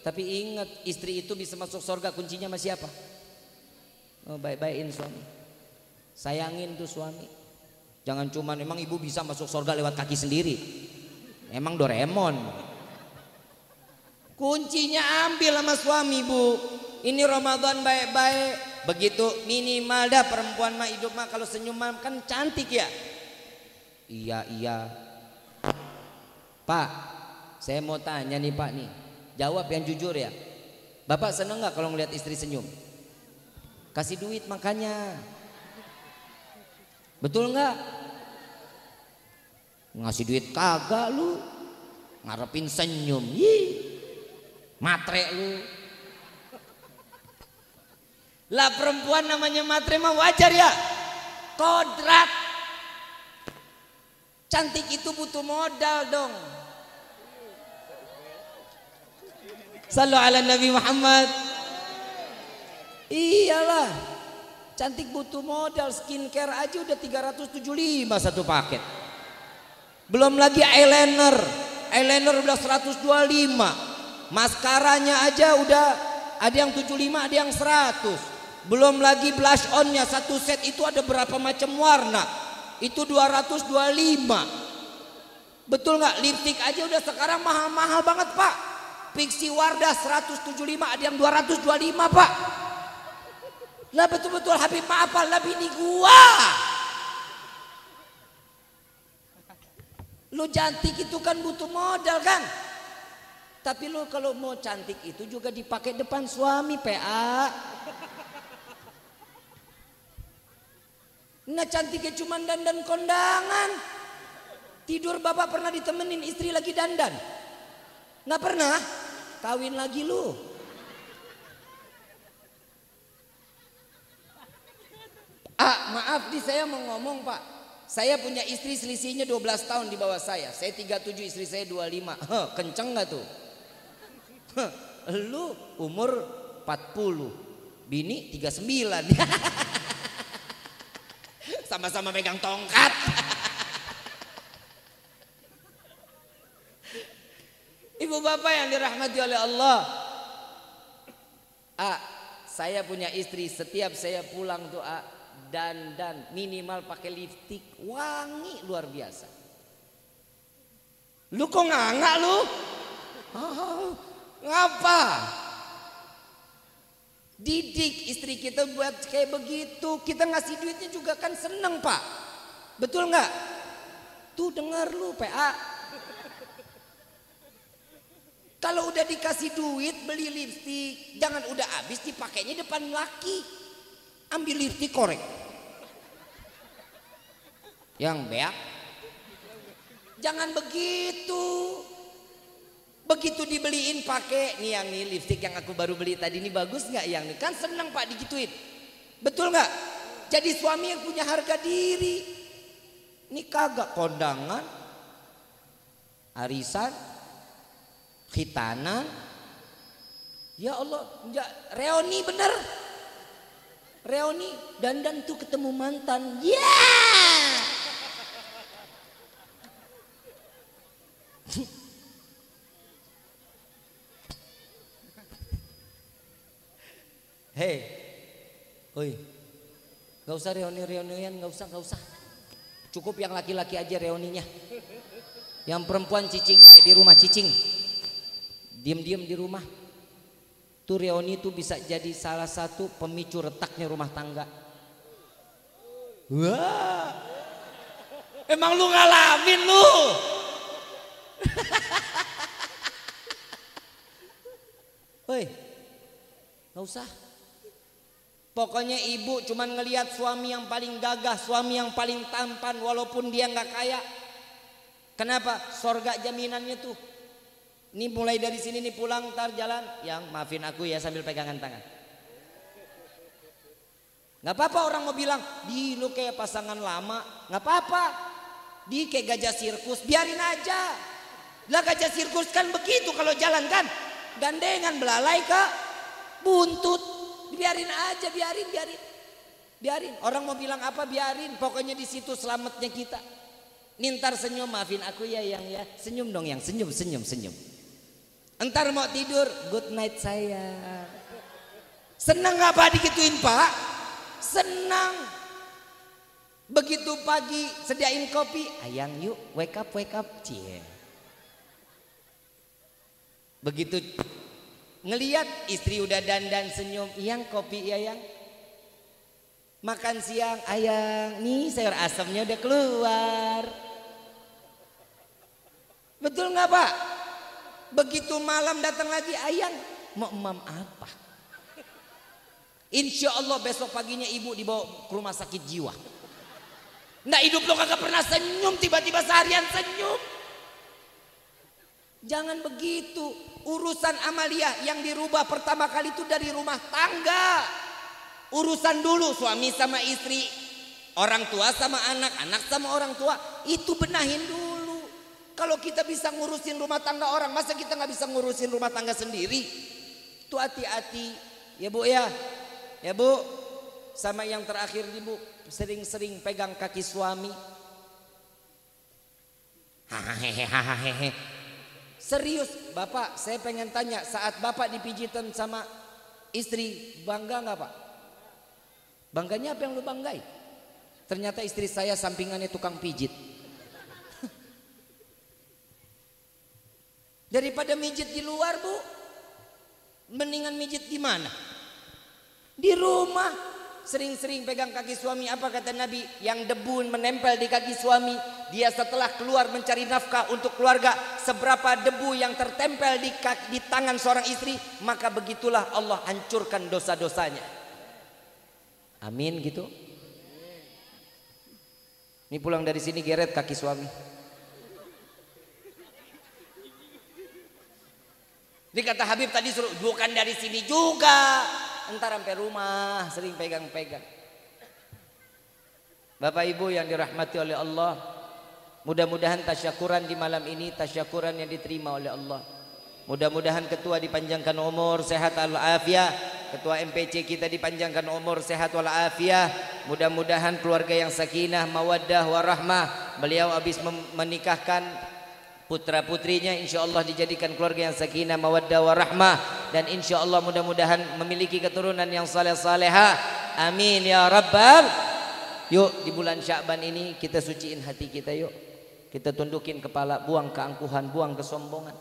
Tapi ingat, istri itu bisa masuk surga kuncinya sama siapa? Oh, baik-baikin suami. Sayangin tuh suami. Jangan cuman emang ibu bisa masuk surga lewat kaki sendiri. Emang Doraemon. Kuncinya ambil sama suami Bu. Ini Ramadan baik-baik, Begitu minimal dah perempuan mah hidup mah kalau senyum mah kan cantik ya. Iya. Pak, saya mau tanya nih Pak nih. Jawab yang jujur ya. Bapak seneng nggak kalau ngeliat istri senyum? Kasih duit makanya. Betul nggak? Ngasih duit kagak lu. Ngarepin senyum. Matre lu. Lah perempuan namanya matre mah wajar ya. Kodrat. Cantik itu butuh modal dong. Sallu ala Nabi Muhammad. Iyalah. Cantik butuh modal. Skincare aja udah 375 satu paket. Belum lagi eyeliner. Eyeliner udah 125. Maskaranya aja udah ada yang 75, ada yang 100. Belum lagi blush onnya satu set itu ada berapa macam warna. Itu 225. Betul nggak? Lipstick aja udah sekarang mahal-mahal banget Pak. Pixie Wardah 175, ada yang 225 Pak. Lah betul-betul Habib maaf lah bini gua. Lu cantik itu kan butuh modal kan. Tapi lu kalau mau cantik itu juga dipakai depan suami PA. Nah cantiknya cuma dandan kondangan. Tidur bapak pernah ditemenin istri lagi dandan? Nggak pernah? Kawin lagi lu. Maaf nih saya mau ngomong Pak. Saya punya istri selisihnya 12 tahun di bawah saya. Saya 37, istri saya 25. Kenceng gak tuh? Lu umur 40, bini 39. Sama-sama megang tongkat. Ibu bapak yang dirahmati oleh Allah. Saya punya istri, setiap saya pulang tuh dandan minimal pakai lipstik wangi luar biasa. Lu kok nganga lu? Ngapa? Didik istri kita buat kayak begitu. Kita ngasih duitnya juga kan seneng Pak. Betul nggak? Tuh dengar lu PA. Kalau udah dikasih duit beli lipstik, jangan udah habis dipakainya depan laki. Ambil lipstik korek. Yang beak. Jangan begitu. Begitu dibeliin pakai nih yang nih lipstik yang aku baru beli tadi ini bagus nggak yang nih? Kan seneng Pak digituin. Betul nggak? Jadi suami yang punya harga diri. Ini kagak kondangan, arisan, khitanan. Ya Allah, reuni bener. Reuni dandan tuh ketemu mantan. Hei, oi, nggak usah reunian, nggak usah. Cukup yang laki-laki aja reuninya. Yang perempuan cicing wae di rumah cicing, diem di rumah. Tuh reuni tuh bisa jadi salah satu pemicu retaknya rumah tangga. Wah, emang lu ngalamin lu? Woi, nggak usah. Pokoknya ibu cuman ngelihat suami yang paling gagah, suami yang paling tampan walaupun dia nggak kaya. Kenapa? Sorga jaminannya tuh. Ini mulai dari sini nih pulang ntar jalan, yang maafin aku ya sambil pegangan tangan. Nggak apa-apa orang mau bilang, di lu kayak pasangan lama, nggak apa-apa. Di kayak gajah sirkus, biarin aja. Lah gajah sirkus kan begitu kalau jalan kan, gandengan belalai kak, buntut. Biarin aja, biarin. Orang mau bilang apa biarin. Pokoknya di situ selamatnya kita. Nintar senyum, maafin aku ya yang ya. Senyum dong yang senyum. Entar mau tidur, good night sayang. Senang nggak Pak digituin Pak? Senang. Begitu pagi sediain kopi, ayang yuk wake up cie. Begitu ngelihat istri udah dandan senyum, yang kopi ya yang Makan siang ayang, nih sayur asamnya udah keluar. Betul nggak Pak? Begitu malam datang lagi ayang, mau emam apa? Insya Allah besok paginya ibu dibawa ke rumah sakit jiwa. Nggak, hidup lo kagak pernah senyum, tiba-tiba seharian senyum. Jangan begitu. Urusan amalia yang dirubah pertama kali itu dari rumah tangga. Urusan dulu suami sama istri, orang tua sama anak, anak sama orang tua, itu benahin dulu. Kalau kita bisa ngurusin rumah tangga orang, masa kita nggak bisa ngurusin rumah tangga sendiri? Itu hati-hati ya Bu ya. Ya Bu, sama yang terakhir nih Bu, sering-sering pegang kaki suami. Hahaha. Serius Bapak, saya pengen tanya, saat Bapak dipijitan sama istri, bangga nggak Pak? Bangganya apa yang lu banggai? Ternyata istri saya sampingannya tukang pijit. Daripada mijit di luar Bu, mendingan mijit di mana? Di rumah. Sering-sering pegang kaki suami. Apa kata Nabi? Yang debu menempel di kaki suami, dia setelah keluar mencari nafkah untuk keluarga, seberapa debu yang tertempel di tangan seorang istri, maka begitulah Allah hancurkan dosa-dosanya. Amin gitu. Ini pulang dari sini geret kaki suami. Ini kata Habib tadi suruh bukan dari sini juga. Entar sampai rumah sering pegang-pegang. Bapak Ibu yang dirahmati oleh Allah, mudah-mudahan tasyakuran di malam ini tasyakuran yang diterima oleh Allah. Mudah-mudahan ketua dipanjangkan umur, sehat walafiat. Ketua MPC kita dipanjangkan umur, sehat walafiat. Mudah-mudahan keluarga yang sakinah, mawaddah, warahmah. Beliau habis menikahkan putra putrinya, insya Allah dijadikan keluarga yang sakinah, mawaddah, warahmah. Dan insya Allah mudah-mudahan memiliki keturunan yang saleh-salehah. Amin ya rabbal. Yuk di bulan Sya'ban ini kita suciin hati kita yuk. Kita tundukin kepala, buang keangkuhan, buang kesombongan.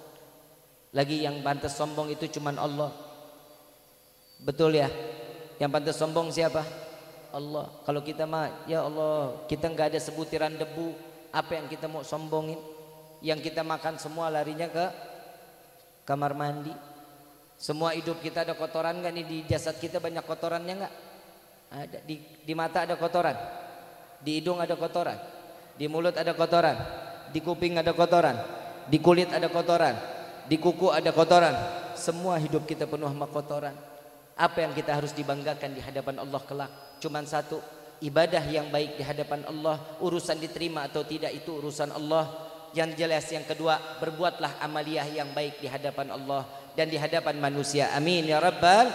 Lagi yang pantas sombong itu cuman Allah. Betul ya? Yang pantas sombong siapa? Allah. Kalau kita mah ya Allah, kita nggak ada sebutiran debu, apa yang kita mau sombongin? Yang kita makan semua larinya ke kamar mandi. Semua hidup kita ada kotoran nggak nih? Di jasad kita banyak kotorannya nggak? Ada. Di mata ada kotoran, di hidung ada kotoran, di mulut ada kotoran, di kuping ada kotoran, di kulit ada kotoran, di kuku ada kotoran. Semua hidup kita penuh sama kotoran. Apa yang kita harus dibanggakan di hadapan Allah kelak? Cuman satu, ibadah yang baik di hadapan Allah. Urusan diterima atau tidak itu urusan Allah. Yang jelas yang kedua, berbuatlah amaliyah yang baik di hadapan Allah dan di hadapan manusia. Amin ya rabbal.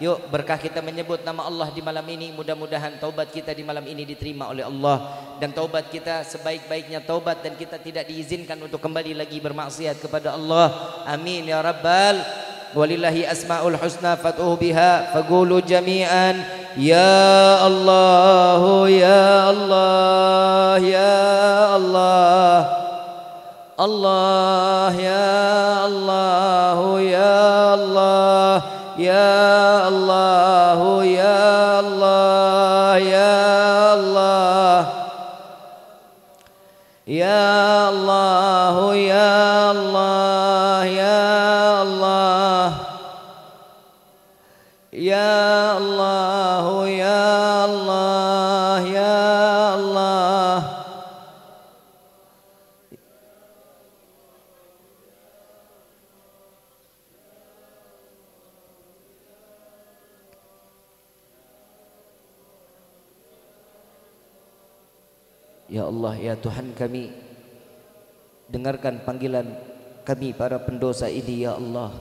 Yuk berkah kita menyebut nama Allah di malam ini. Mudah-mudahan taubat kita di malam ini diterima oleh Allah. Dan taubat kita sebaik-baiknya taubat, dan kita tidak diizinkan untuk kembali lagi bermaksiat kepada Allah. Amin ya rabbal. Walillahi asma'ul husna fad'uhu biha faqulu jami'an ya Allah ya Allah ya Allah. Allah ya Allah ya Allah ya Allah ya Allah ya Allah ya Allah ya Allah ya Allah ya Allah ya Allah ya Allah. Ya Allah ya Tuhan kami, dengarkan panggilan kami para pendosa ini ya Allah.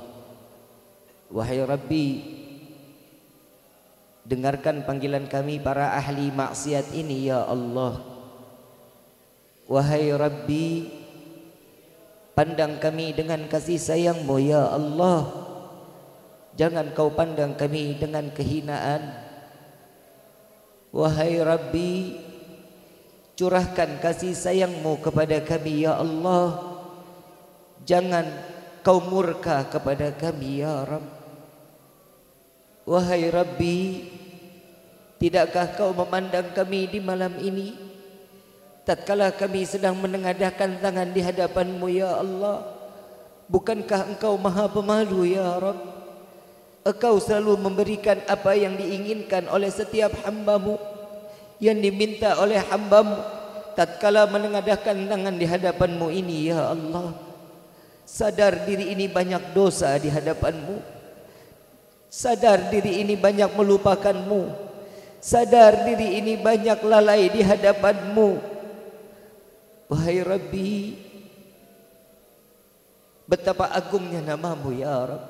Wahai Rabbi, dengarkan panggilan kami para ahli maksiat ini ya Allah. Wahai Rabbi, pandang kami dengan kasih sayang-Mu ya Allah. Jangan Kau pandang kami dengan kehinaan. Wahai Rabbi, curahkan kasih sayang-Mu kepada kami ya Allah. Jangan Kau murka kepada kami ya Rabb. Wahai Rabbi, Tidakkah kau memandang kami di malam ini tatkala kami sedang menengadahkan tangan di hadapan-Mu ya Allah? Bukankah Engkau Maha Pemalu ya Rabb? Engkau selalu memberikan apa yang diinginkan oleh setiap hamba-Mu, yang diminta oleh hamba-Mu tatkala menengadahkan tangan di hadapan-Mu ini ya Allah. Sadar diri ini banyak dosa di hadapan-Mu, sadar diri ini banyak melupakan-Mu, sadar diri ini banyak lalai di hadapan-Mu. Wahai Rabbi, betapa agungnya nama-Mu ya Rabb,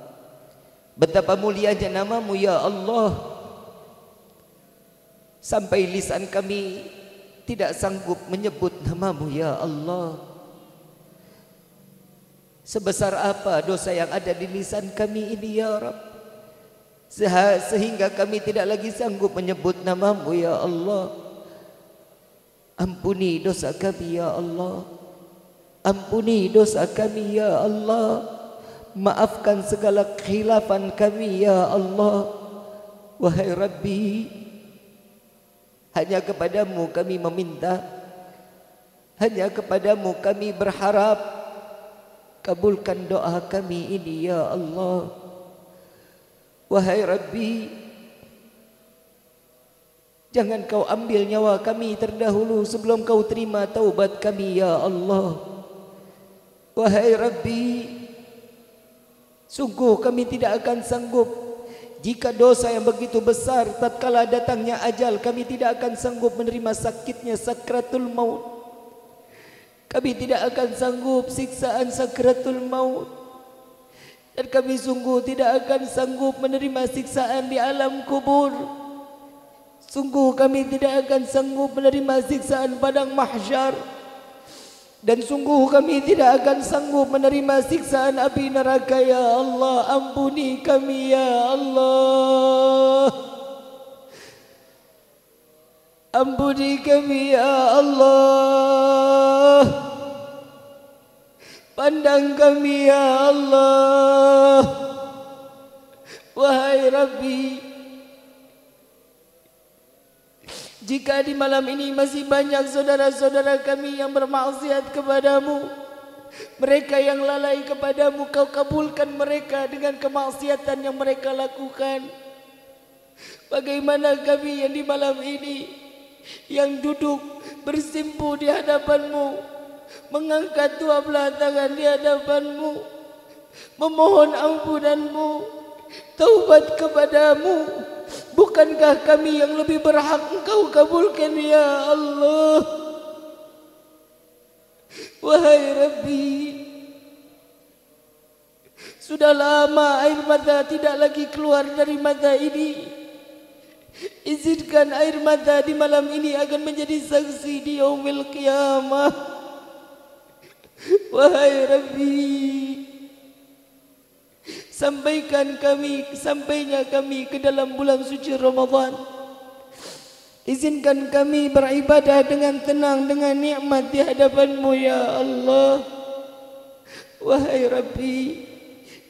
betapa mulianya nama-Mu ya Allah, sampai lisan kami tidak sanggup menyebut nama-Mu ya Allah. Sebesar apa dosa yang ada di lisan kami ini ya Rabb, sehingga kami tidak lagi sanggup menyebut nama-Mu ya Allah. Ampuni dosa kami ya Allah, ampuni dosa kami ya Allah, maafkan segala khilafan kami ya Allah. Wahai Rabbi, hanya kepadamu kami meminta, hanya kepadamu kami berharap. Kabulkan doa kami ini ya Allah. Wahai Rabbi, jangan kau ambil nyawa kami terdahulu sebelum kau terima taubat kami ya Allah. Wahai Rabbi, sungguh kami tidak akan sanggup jika dosa yang begitu besar tatkala datangnya ajal, kami tidak akan sanggup menerima sakitnya sakratul maut. Kami tidak akan sanggup siksaan sakratul maut, dan kami sungguh tidak akan sanggup menerima siksaan di alam kubur. Sungguh kami tidak akan sanggup menerima siksaan padang mahsyar, dan sungguh kami tidak akan sanggup menerima siksaan api neraka ya Allah. Ampuni kami ya Allah, ampuni kami ya Allah, pandang kami ya Allah. Wahai Rabbi, jika di malam ini masih banyak saudara-saudara kami yang bermaksiat kepadamu, mereka yang lalai kepadamu, kau kabulkan mereka dengan kemaksiatan yang mereka lakukan. Bagaimana kami yang di malam ini, yang duduk bersimpu di hadapan-Mu, mengangkat dua belah tangan di hadapan-Mu, memohon ampunan-Mu, taubat kepadamu, bukankah kami yang lebih berhak Engkau kabulkan ya Allah? Wahai Rabbi, sudah lama air mata tidak lagi keluar dari mata ini. Izinkan air mata di malam ini akan menjadi saksi di yaumil qiyamah. Wahai Rabbi, sampainya kami ke dalam bulan suci Ramadan. Izinkan kami beribadah dengan tenang, dengan nikmat di hadapan-Mu ya Allah. Wahai Rabbi,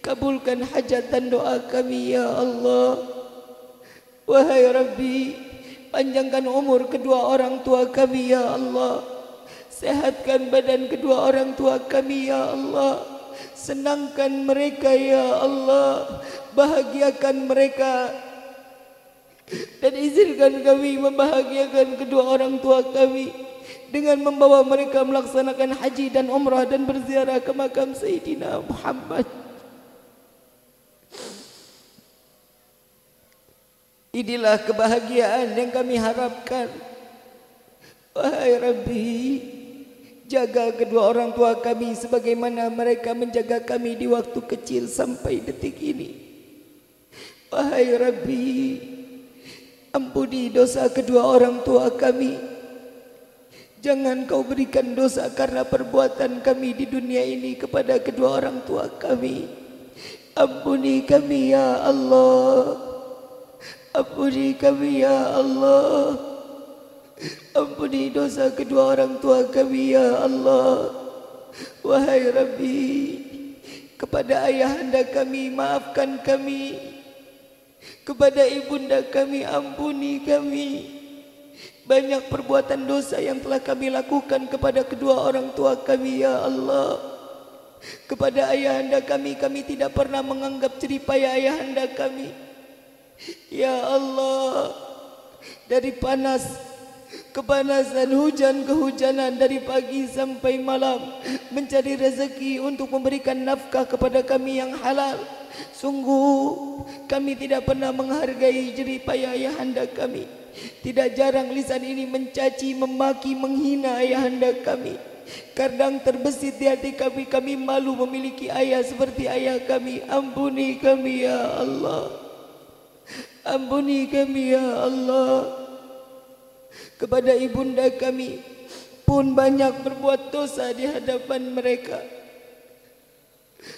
kabulkan hajatan doa kami ya Allah. Wahai Rabbi, panjangkan umur kedua orang tua kami ya Allah. Sehatkan badan kedua orang tua kami ya Allah. Senangkan mereka ya Allah, bahagiakan mereka, dan izinkan kami membahagiakan kedua orang tua kami dengan membawa mereka melaksanakan haji dan umrah dan berziarah ke makam Sayyidina Muhammad. Inilah kebahagiaan yang kami harapkan. Wahai Rabbi, jaga kedua orang tua kami sebagaimana mereka menjaga kami di waktu kecil sampai detik ini. Wahai Rabbi, ampuni dosa kedua orang tua kami. Jangan Kau berikan dosa karena perbuatan kami di dunia ini kepada kedua orang tua kami. Ampuni kami ya Allah, ampuni kami ya Allah, ampuni dosa kedua orang tua kami ya Allah. Wahai Rabbi, kepada ayahanda kami maafkan kami, Kepada ibunda kami, ampuni kami. Banyak perbuatan dosa yang telah kami lakukan kepada kedua orang tua kami, ya Allah. Kepada ayahanda kami, kami tidak pernah menganggap jeripaya ayahanda kami. Ya Allah, dari panas, kepanasan, hujan, kehujanan, dari pagi sampai malam, mencari rezeki untuk memberikan nafkah kepada kami yang halal. Sungguh kami tidak pernah menghargai jeripaya ayahanda kami. Tidak jarang lisan ini mencaci, memaki, menghina ayahanda kami. Kadang terbesit di hati kami, kami malu memiliki ayah seperti ayah kami. Ampuni kami ya Allah, ampuni kami ya Allah. Kepada ibunda kami pun banyak berbuat dosa di hadapan mereka.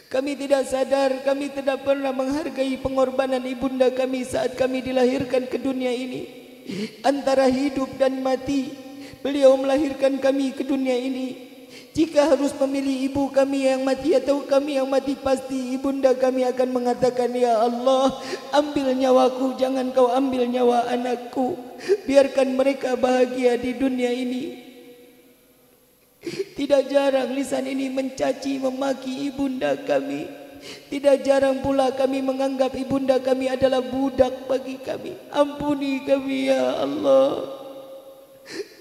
Kami tidak sadar, kami tidak pernah menghargai pengorbanan ibunda kami saat kami dilahirkan ke dunia ini. Antara hidup dan mati, beliau melahirkan kami ke dunia ini. Jika harus memilih ibu kami yang mati atau kami yang mati, pasti ibunda kami akan mengatakan, ya Allah, ambil nyawaku, jangan kau ambil nyawa anakku. Biarkan mereka bahagia di dunia ini. Tidak jarang lisan ini mencaci, memaki ibunda kami. Tidak jarang pula kami menganggap ibunda kami adalah budak bagi kami. Ampuni kami ya Allah,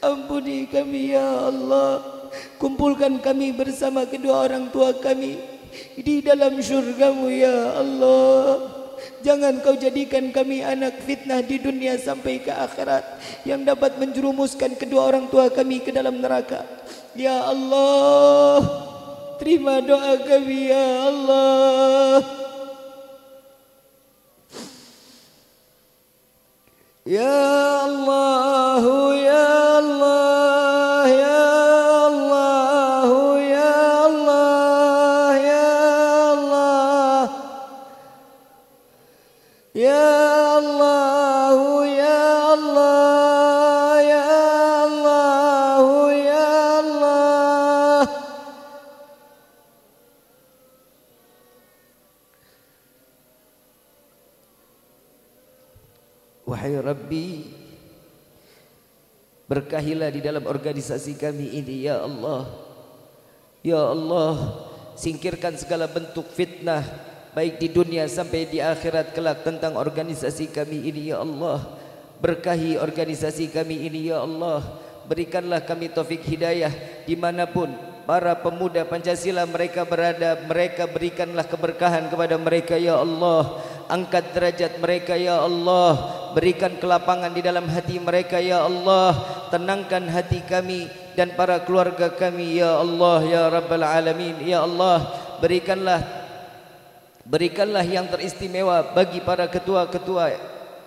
ampuni kami ya Allah. Kumpulkan kami bersama kedua orang tua kami di dalam syurga-Mu ya Allah. Jangan kau jadikan kami anak fitnah di dunia sampai ke akhirat yang dapat menjerumuskan kedua orang tua kami ke dalam neraka. Ya Allah, terima doa kami ya Allah. Ya Allah, ya Allah, ya Allah, ya Allah, ya Allah, ya Allah, ya Allah, ya Allah, ya Allah. Wahai Rabbi, berkahilah di dalam organisasi kami ini ya Allah. Ya Allah, singkirkan segala bentuk fitnah baik di dunia sampai di akhirat kelak tentang organisasi kami ini ya Allah. Berkahi organisasi kami ini ya Allah. Berikanlah kami taufik hidayah dimanapun para pemuda Pancasila mereka berada. Mereka berikanlah keberkahan kepada mereka ya Allah. Angkat derajat mereka ya Allah. Berikan kelapangan di dalam hati mereka ya Allah. Tenangkan hati kami dan para keluarga kami ya Allah ya Rabbal Alamin. Ya Allah, berikanlah yang teristimewa bagi para ketua-ketua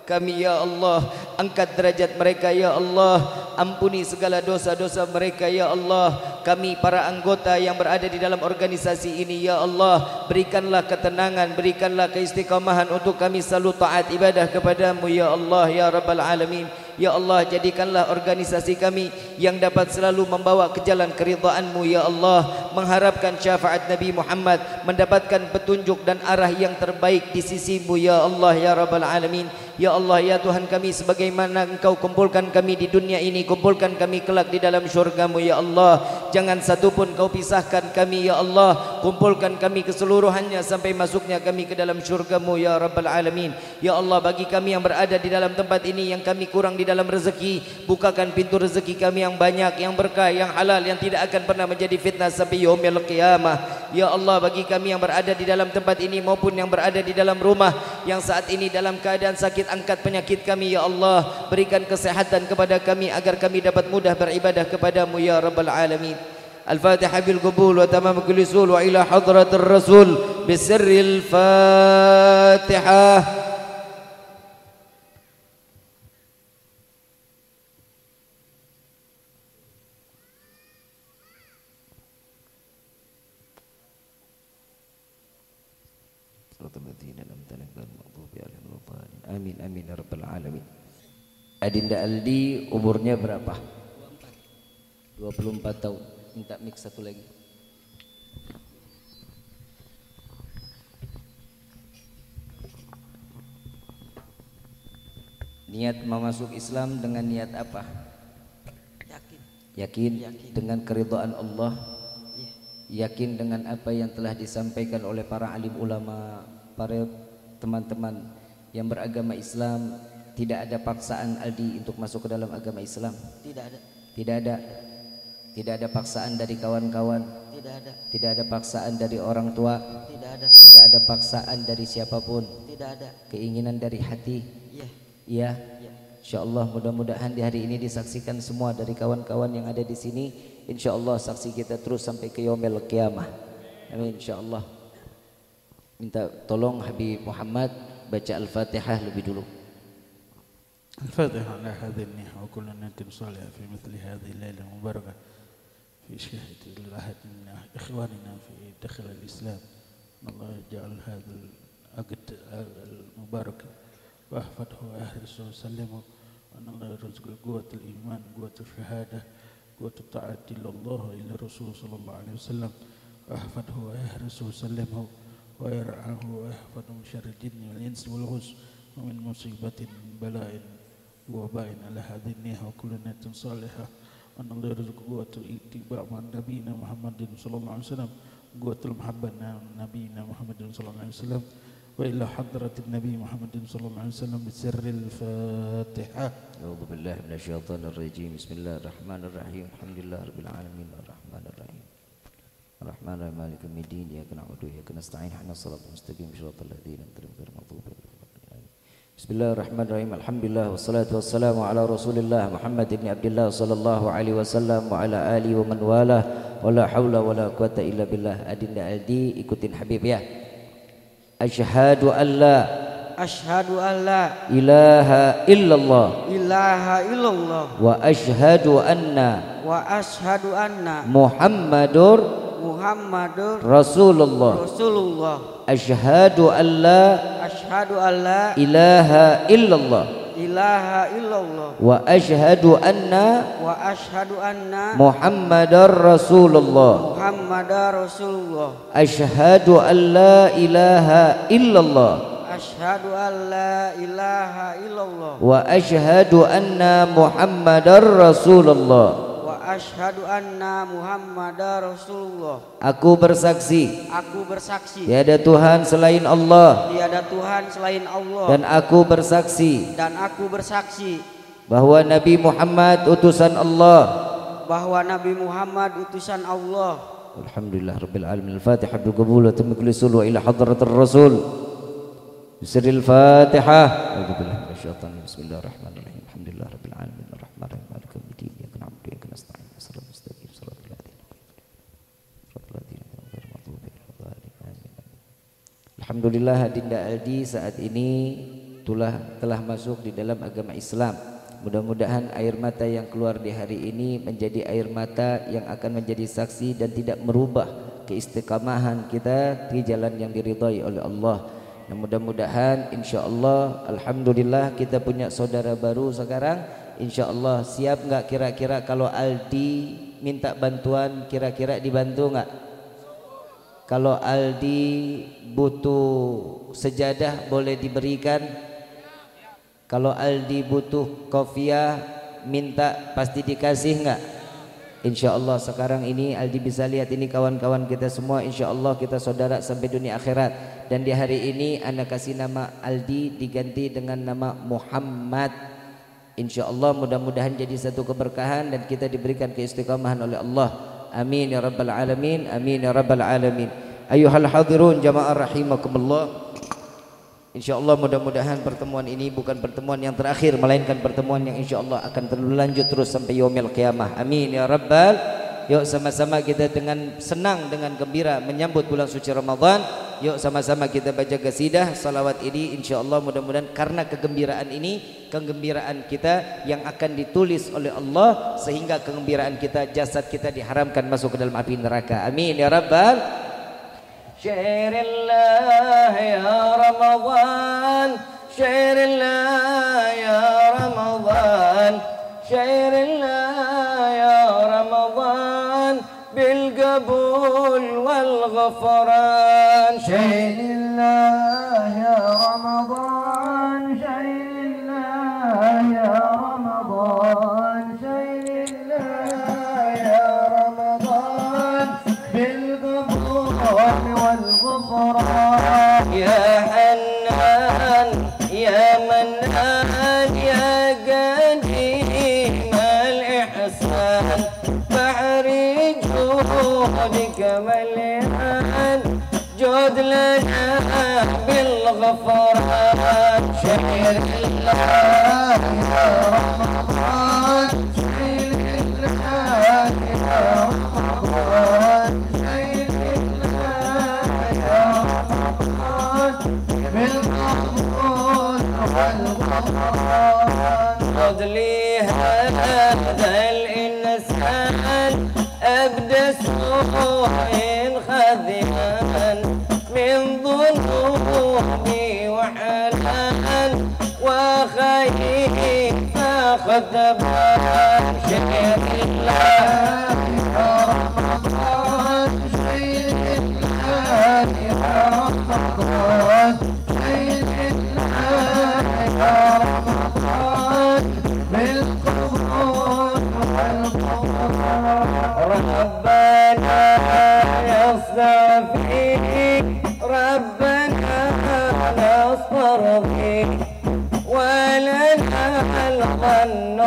kami ya Allah. Angkat derajat mereka ya Allah. Ampuni segala dosa-dosa mereka ya Allah. Kami para anggota yang berada di dalam organisasi ini ya Allah, berikanlah ketenangan, berikanlah keistiqamahan untuk kami selalu taat ibadah kepadamu ya Allah ya Rabbal Alamin. Ya Allah, jadikanlah organisasi kami yang dapat selalu membawa ke jalan keridhaan-Mu ya Allah, mengharapkan syafaat Nabi Muhammad, mendapatkan petunjuk dan arah yang terbaik di sisi-Mu ya Allah ya Rabbal Alamin. Ya Allah ya Tuhan kami, sebagaimana Engkau kumpulkan kami di dunia ini, kumpulkan kami kelak di dalam syurga-Mu ya Allah. Jangan satupun Kau pisahkan kami ya Allah. Kumpulkan kami keseluruhannya sampai masuknya kami ke dalam syurga-Mu ya Rabbal Alamin. Ya Allah, bagi kami yang berada di dalam tempat ini yang kami kurang di dalam rezeki, bukakan pintu rezeki kami yang banyak, yang berkah, yang halal, yang tidak akan pernah menjadi fitnah sampai yaumil qiyamah. Ya Allah, bagi kami yang berada di dalam tempat ini maupun yang berada di dalam rumah yang saat ini dalam keadaan sakit, angkat penyakit kami ya Allah. Berikan kesehatan kepada kami agar kami dapat mudah beribadah kepadamu ya Rabbal Alamin. Al-Fatihah bil qabul wa tamam kulli sul wa ila hadratir rasul bisirril Fatihah. Amin amin ya rabbal alamin. Adinda Aldi umurnya berapa? 24 tahun. Minta mic satu lagi.
Niat memasuk Islam dengan niat apa?
Yakin.
Yakin dengan keridhaan Allah.
Iya.
Yakin dengan apa yang telah disampaikan oleh para alim ulama, para teman-teman yang beragama Islam. Tidak ada paksaan Aldi untuk masuk ke dalam agama Islam.
Tidak ada.
Tidak ada. Tidak ada paksaan dari kawan-kawan.
Tidak ada.
Tidak ada paksaan dari orang tua.
Tidak ada.
Tidak ada paksaan dari siapapun.
Tidak ada.
Keinginan dari hati.
Iya.
Iya.
Iya.
Insyaallah mudah-mudahan di hari ini disaksikan semua dari kawan-kawan yang ada di sini. Insyaallah saksi kita terus sampai ke yaumil qiyamah. Amin insyaallah. Minta tolong Habib Muhammad baca Al-Fatihah lebih dulu.
الفاتحة على هذه النعمة وكل نعمة صالحة في مثل هذه الليلة المباركة في شهادة الأحد من إخواننا في داخل الإسلام. الله يجعل هذا العقد المبارك وأحفظه وأحرسه وسلمه، وأن الله يرزق قوة الإيمان قوة الشهادة قوة الطاعة إلى الله إلى الرسول صلى الله عليه وسلم، وأحفظه وأحرسه وسلمه ويرعاه ويحفظه من شر الجن والإنس والغش ومن مصيبة بلاء وباء على هذه النعمة وكل نعمة صالحة، وأن الله يرزق قوة الاتباع مع نبينا محمد صلى الله عليه وسلم قوة المحبة نبينا محمد صلى الله عليه وسلم وإلى حضرة النبي محمد صلى الله عليه وسلم بسر الفاتحة.
أعوذ بالله من الشيطان الرجيم. بسم الله الرحمن الرحيم. الحمد لله رب العالمين الرحمن الرحيم الرحمن الرحيم مالك يوم الدين إياك نعبد وإياك نستعين اهدنا الصراط المستقيم صراط الذين أنعمت عليهم غير المغضوب عليهم. Bismillahirrahmanirrahim. Alhamdulillah wassalatu wassalamu ala Rasulillah Muhammad ibn Abdullah sallallahu alaihi wasallam wa ala alihi wa man wala wala haula wala quwata illa billah. Adinda Aldi ikutin Habib ya. Asyhadu an la ilaha illallah wa asyhadu anna Muhammadur Rasulullah. Asyhadu an la ilaha illallah wa asyhadu anna Muhammadar Rasulullah. Asyhadu an la ilaha illallah wa asyhadu anna Muhammadar Rasulullah.
Asyhadu anna Muhammadar Rasulullah.
Aku bersaksi
tiada
Tuhan selain Allah, dan aku bersaksi bahwa Nabi Muhammad utusan Allah. Alhamdulillah rabbil alamin. Al-Fatihah bil qabul wa tamam kulli sul wa ila hadratir rasul. Bismil Fatihah. A'udzu billahi minasyaitonir rajim. Bismillahirrahmanirrahim. Alhamdulillah rabbil alamin arrahmanir rahim maliki yaumiddin iyyaka na'budu wa iyyaka nasta'in ihdinas mustaqim shiratal ladzina Alhamdulillah Adinda Aldi saat ini telah masuk di dalam agama Islam. Mudah-mudahan air mata yang keluar di hari ini menjadi air mata yang akan menjadi saksi dan tidak merubah keistiqamahan kita di jalan yang diridhai oleh Allah. Dan mudah-mudahan insyaallah alhamdulillah kita punya saudara baru sekarang. Insyaallah siap enggak kira-kira kalau Aldi minta bantuan kira-kira dibantu enggak? Kalau Aldi butuh sejadah boleh diberikan. Kalau Aldi butuh kopiah minta pasti dikasih enggak? Insyaallah sekarang ini Aldi bisa lihat ini kawan-kawan kita semua, insyaallah kita saudara sampai dunia akhirat. Dan di hari ini anda kasih nama Aldi diganti dengan nama Muhammad. Insyaallah mudah-mudahan jadi satu keberkahan dan kita diberikan keistiqamahan oleh Allah. Amin ya rabbal alamin. Amin ya rabbal alamin. Ayuhal hadirun jamaah rahimakumullah. Insyaallah mudah-mudahan pertemuan ini bukan pertemuan yang terakhir, melainkan pertemuan yang insyaallah akan berlanjut terus sampai yaumil qiyamah. Amin ya rabbal. Yuk sama-sama kita dengan senang, dengan gembira menyambut bulan suci Ramadan. Yuk sama-sama kita baca qasidah salawat ini insyaallah mudah-mudahan karena kegembiraan ini, kegembiraan kita yang akan ditulis oleh Allah sehingga kegembiraan kita, jasad kita diharamkan masuk ke dalam api neraka. Amin ya rabbal. شهر الله يا رمضان شهر الله يا رمضان شهر الله يا رمضان بالقبول والغفران شهر الله يا رمضان شهر الله
الغفران يا حنان يا منان يا قديم الإحسان بحر جودك مليان جود لنا بالغفران شهر الله يا رمضان شهر الله يا رمضان شهر الله يا رمضان بالمقبول والغفران خذ لي هذا الإنسان أبدى سوء خذيان من ذنوبي وحنان وخيف خذبان شكر الله يا رمضان شكر الله يا رمضان شكر الله يا رمضان بالقبول والغفران ربنا يصطفيك ربنا نصر فيك ولنا الظن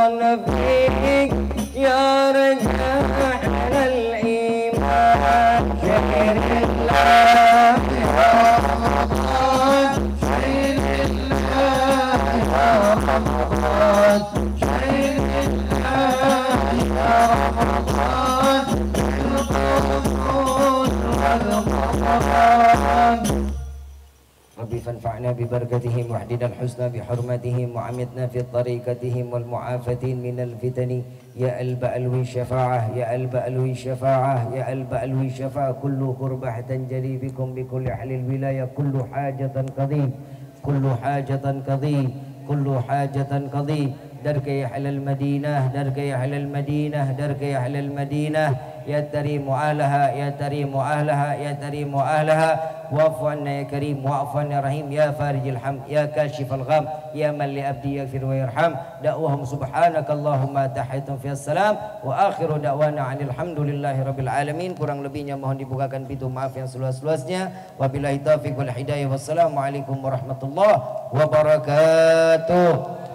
فيك يا رجعنا الإيمان شكر الله يا رمضان شكر الله يا رمضان شكر الله يا رمضان بالقبول والغفران ربي فانفعنا ببركتهم واهدنا الحسنى بحرمتهم وعمتنا في طريقتهم والمعافاتين من الفتن يا البألو الشفاعة يا البألو الشفاعة يا البألو الشفاعة كل قربة تنجلي بكم بكل أهل الولاية كل حاجة قضي كل حاجة قضي كل حاجة قضي درك يا أهل المدينة درك يا أهل المدينة درك يا أهل المدينة يا تريم أهلها يا تريم أهلها يا تريم أهلها واعف عنا يا كريم واعف عنا يا رحيم يا فارج الحم يا كاشف الغم يا من لأبدي يغفر ويرحم دعوهم سبحانك اللهم تحيتهم في السلام وآخر دعوانا عن الحمد لله رب العالمين. Kurang lebihnya mohon dibukakan pintu maaf yang seluas-luasnya. Wabillahi taufiq wal hidayah. Wassalamualaikum warahmatullahi wabarakatuh.